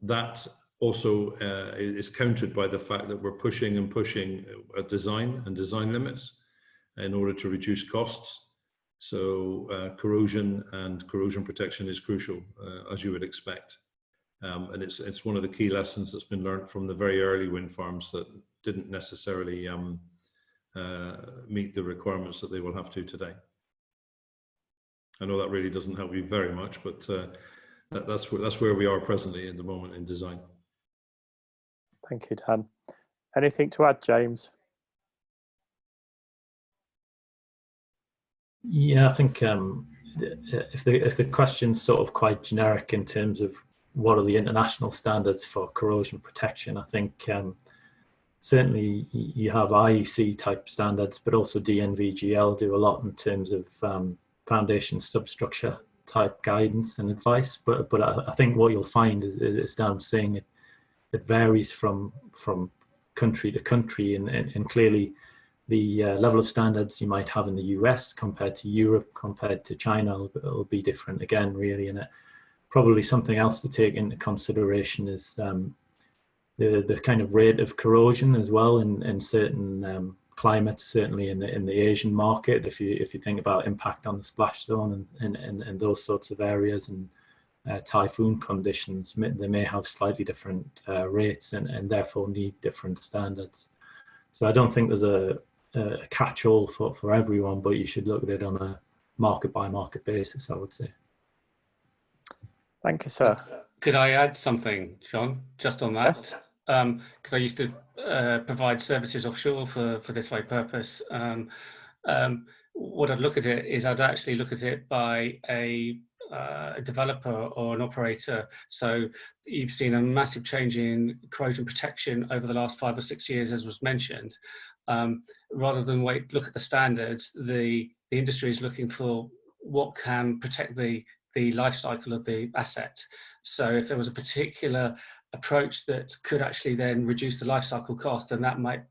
That also is countered by the fact that we're pushing design and design limits in order to reduce costs. So corrosion and corrosion protection is crucial, as you would expect. And it's one of the key lessons that's been learned from the very early wind farms that didn't necessarily meet the requirements that they will have to today. I know that really doesn't help you very much, but that's where we are presently in the moment in design. Thank you, Dan. Anything to add, James? Yeah, I think if the question's sort of quite generic in terms of what are the international standards for corrosion protection, I think certainly you have IEC type standards, but also DNVGL do a lot in terms of foundation substructure type guidance and advice. But I think what you'll find is Dan saying it varies from country to country, and clearly the level of standards you might have in the US compared to Europe, compared to China, will be different again, really. And probably something else to take into consideration is the kind of rate of corrosion as well in certain climates, certainly in the Asian market. If you think about impact on the splash zone and those sorts of areas, and typhoon conditions, they may have slightly different rates and therefore need different standards. So I don't think there's a catch-all for everyone, but you should look at it on a market-by-market basis, I would say. Thank you, sir. Could I add something, John, just on that? Yes. Because I used to provide services offshore for this very purpose. What I'd look at it is I'd actually look at it by a developer or an operator. So you've seen a massive change in corrosion protection over the last 5 or 6 years, as was mentioned. Rather than look at the standards, the industry is looking for what can protect the life cycle of the asset. So if there was a particular approach that could actually then reduce the life cycle cost, then that might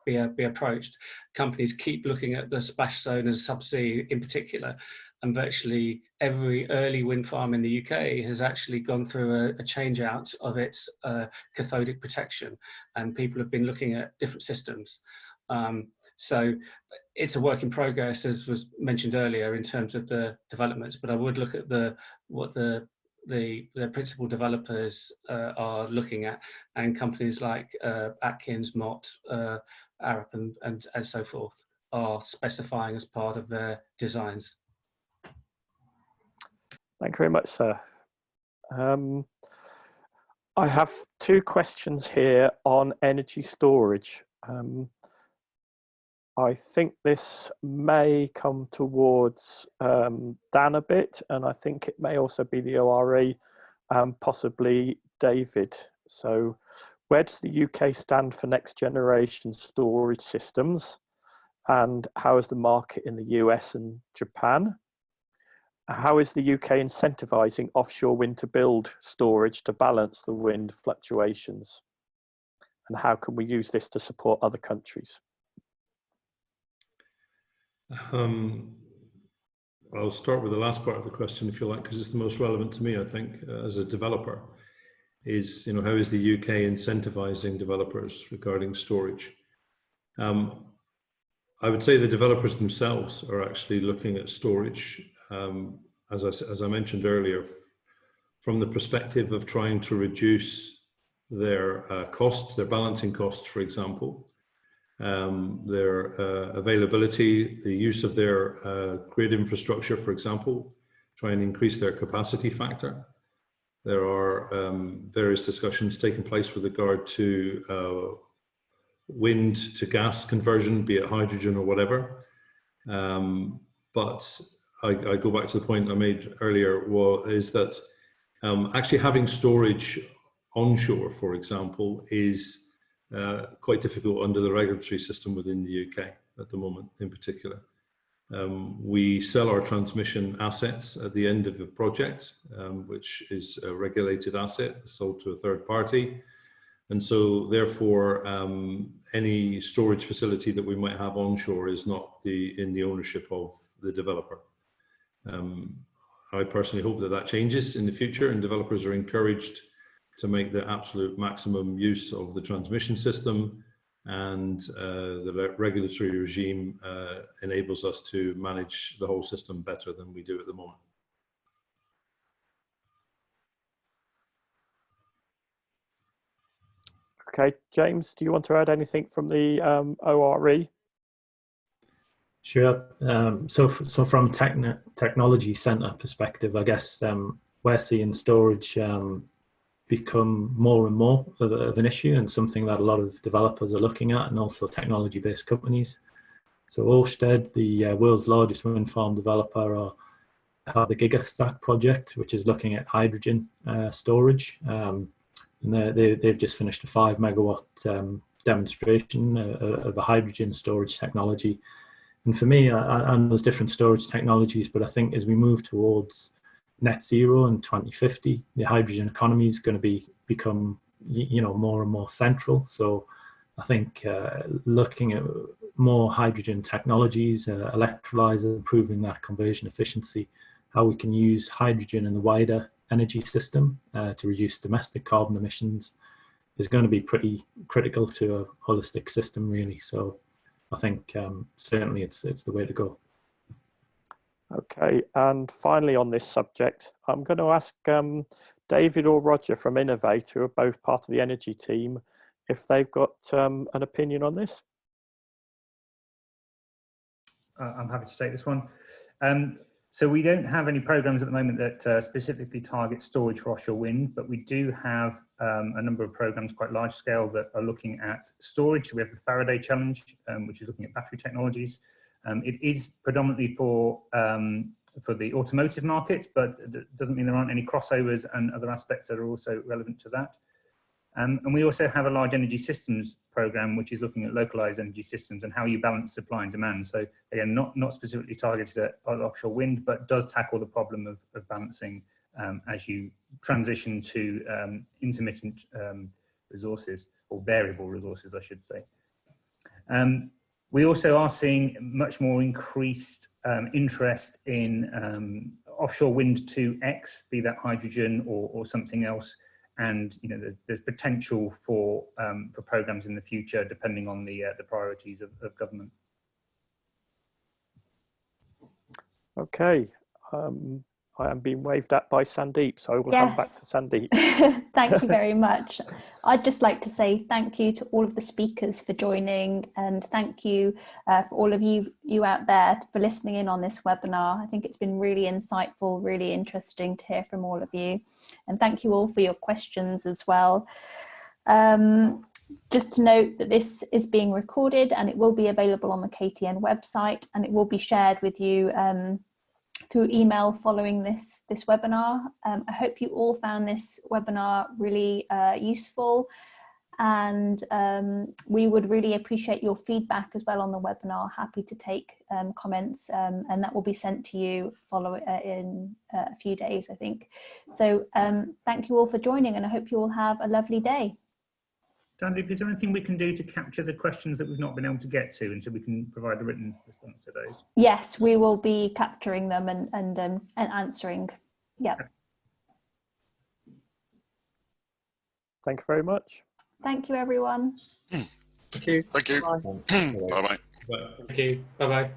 be approached. Companies keep looking at the splash zone as subsea in particular, and virtually every early wind farm in the UK has actually gone through a change out of its cathodic protection, and people have been looking at different systems. So it's a work in progress, as was mentioned earlier, in terms of the developments, but I would look at what the principal developers are looking at, and companies like Atkins, Mott, Arup and so forth are specifying as part of their designs. Thank you very much, sir. I have 2 questions here on energy storage. I think this may come towards Dan a bit, and I think it may also be the ORE and possibly David. So where does the UK stand for next generation storage systems, and how is the market in the US and Japan? How is the UK incentivizing offshore wind to build storage to balance the wind fluctuations? And how can we use this to support other countries? I'll start with the last part of the question, if you like, because it's the most relevant to me, I think, as a developer, is, how is the UK incentivizing developers regarding storage? I would say the developers themselves are actually looking at storage, as I mentioned earlier, from the perspective of trying to reduce their costs, their balancing costs, for example, their availability, the use of their grid infrastructure, for example, try and increase their capacity factor. There are various discussions taking place with regard to wind to gas conversion, be it hydrogen or whatever. But I go back to the point I made earlier, is that actually having storage onshore, for example, is quite difficult under the regulatory system within the UK. at the moment in particular. We sell our transmission assets at the end of a project, which is a regulated asset sold to a third party. And so therefore, any storage facility that we might have onshore is not in the ownership of the developer. I personally hope that that changes in the future, and developers are encouraged to make the absolute maximum use of the transmission system, and the regulatory regime enables us to manage the whole system better than we do at the moment. Okay, James, do you want to add anything from the ORE? Sure. So from technology centre perspective, I guess we're seeing storage become more and more of an issue, and something that a lot of developers are looking at, and also technology-based companies. So Ørsted, the world's largest wind farm developer, have the GigaStack project, which is looking at hydrogen storage. And they've just finished a 5 megawatt demonstration of a hydrogen storage technology. And for me, I know there's different storage technologies, but I think as we move towards net zero in 2050, the hydrogen economy is going to become more and more central. So I think looking at more hydrogen technologies, electrolyzer, improving that conversion efficiency, how we can use hydrogen in the wider energy system to reduce domestic carbon emissions is going to be pretty critical to a holistic system, really. So I think certainly it's the way to go. Okay, and finally on this subject, I'm going to ask David or Roger from Innovate, who are both part of the energy team, if they've got an opinion on this. I'm happy to take this one. So we don't have any programs at the moment that specifically target storage for offshore wind, but we do have a number of programs, quite large scale, that are looking at storage. So we have the Faraday Challenge, which is looking at battery technologies. It is predominantly for the automotive market, but it doesn't mean there aren't any crossovers and other aspects that are also relevant to that. And we also have a large energy systems program, which is looking at localized energy systems and how you balance supply and demand. So again, not specifically targeted at offshore wind, but does tackle the problem of balancing as you transition to intermittent resources, or variable resources, I should say. We also are seeing much more increased interest in offshore wind 2X, be that hydrogen or something else. And there's potential for programs in the future, depending on the priorities of government. Okay, I am being waved at by Sandeep, so I will hand back to Sandeep. Thank you very much. I'd just like to say thank you to all of the speakers for joining, and thank you for all of you out there for listening in on this webinar. I think it's been really insightful, really interesting to hear from all of you, and thank you all for your questions as well. Just to note that this is being recorded and it will be available on the KTN website, and it will be shared with you through email following this webinar. I hope you all found this webinar really useful, and we would really appreciate your feedback as well on the webinar. Happy to take comments, and that will be sent to you in a few days, I think. So thank you all for joining, and I hope you all have a lovely day. Sandeep, is there anything we can do to capture the questions that we've not been able to get to, and so we can provide a written response to those? Yes, we will be capturing them and answering. Yeah. Thank you very much. Thank you, everyone. Thank you. Bye-bye. Thank you. Bye-bye.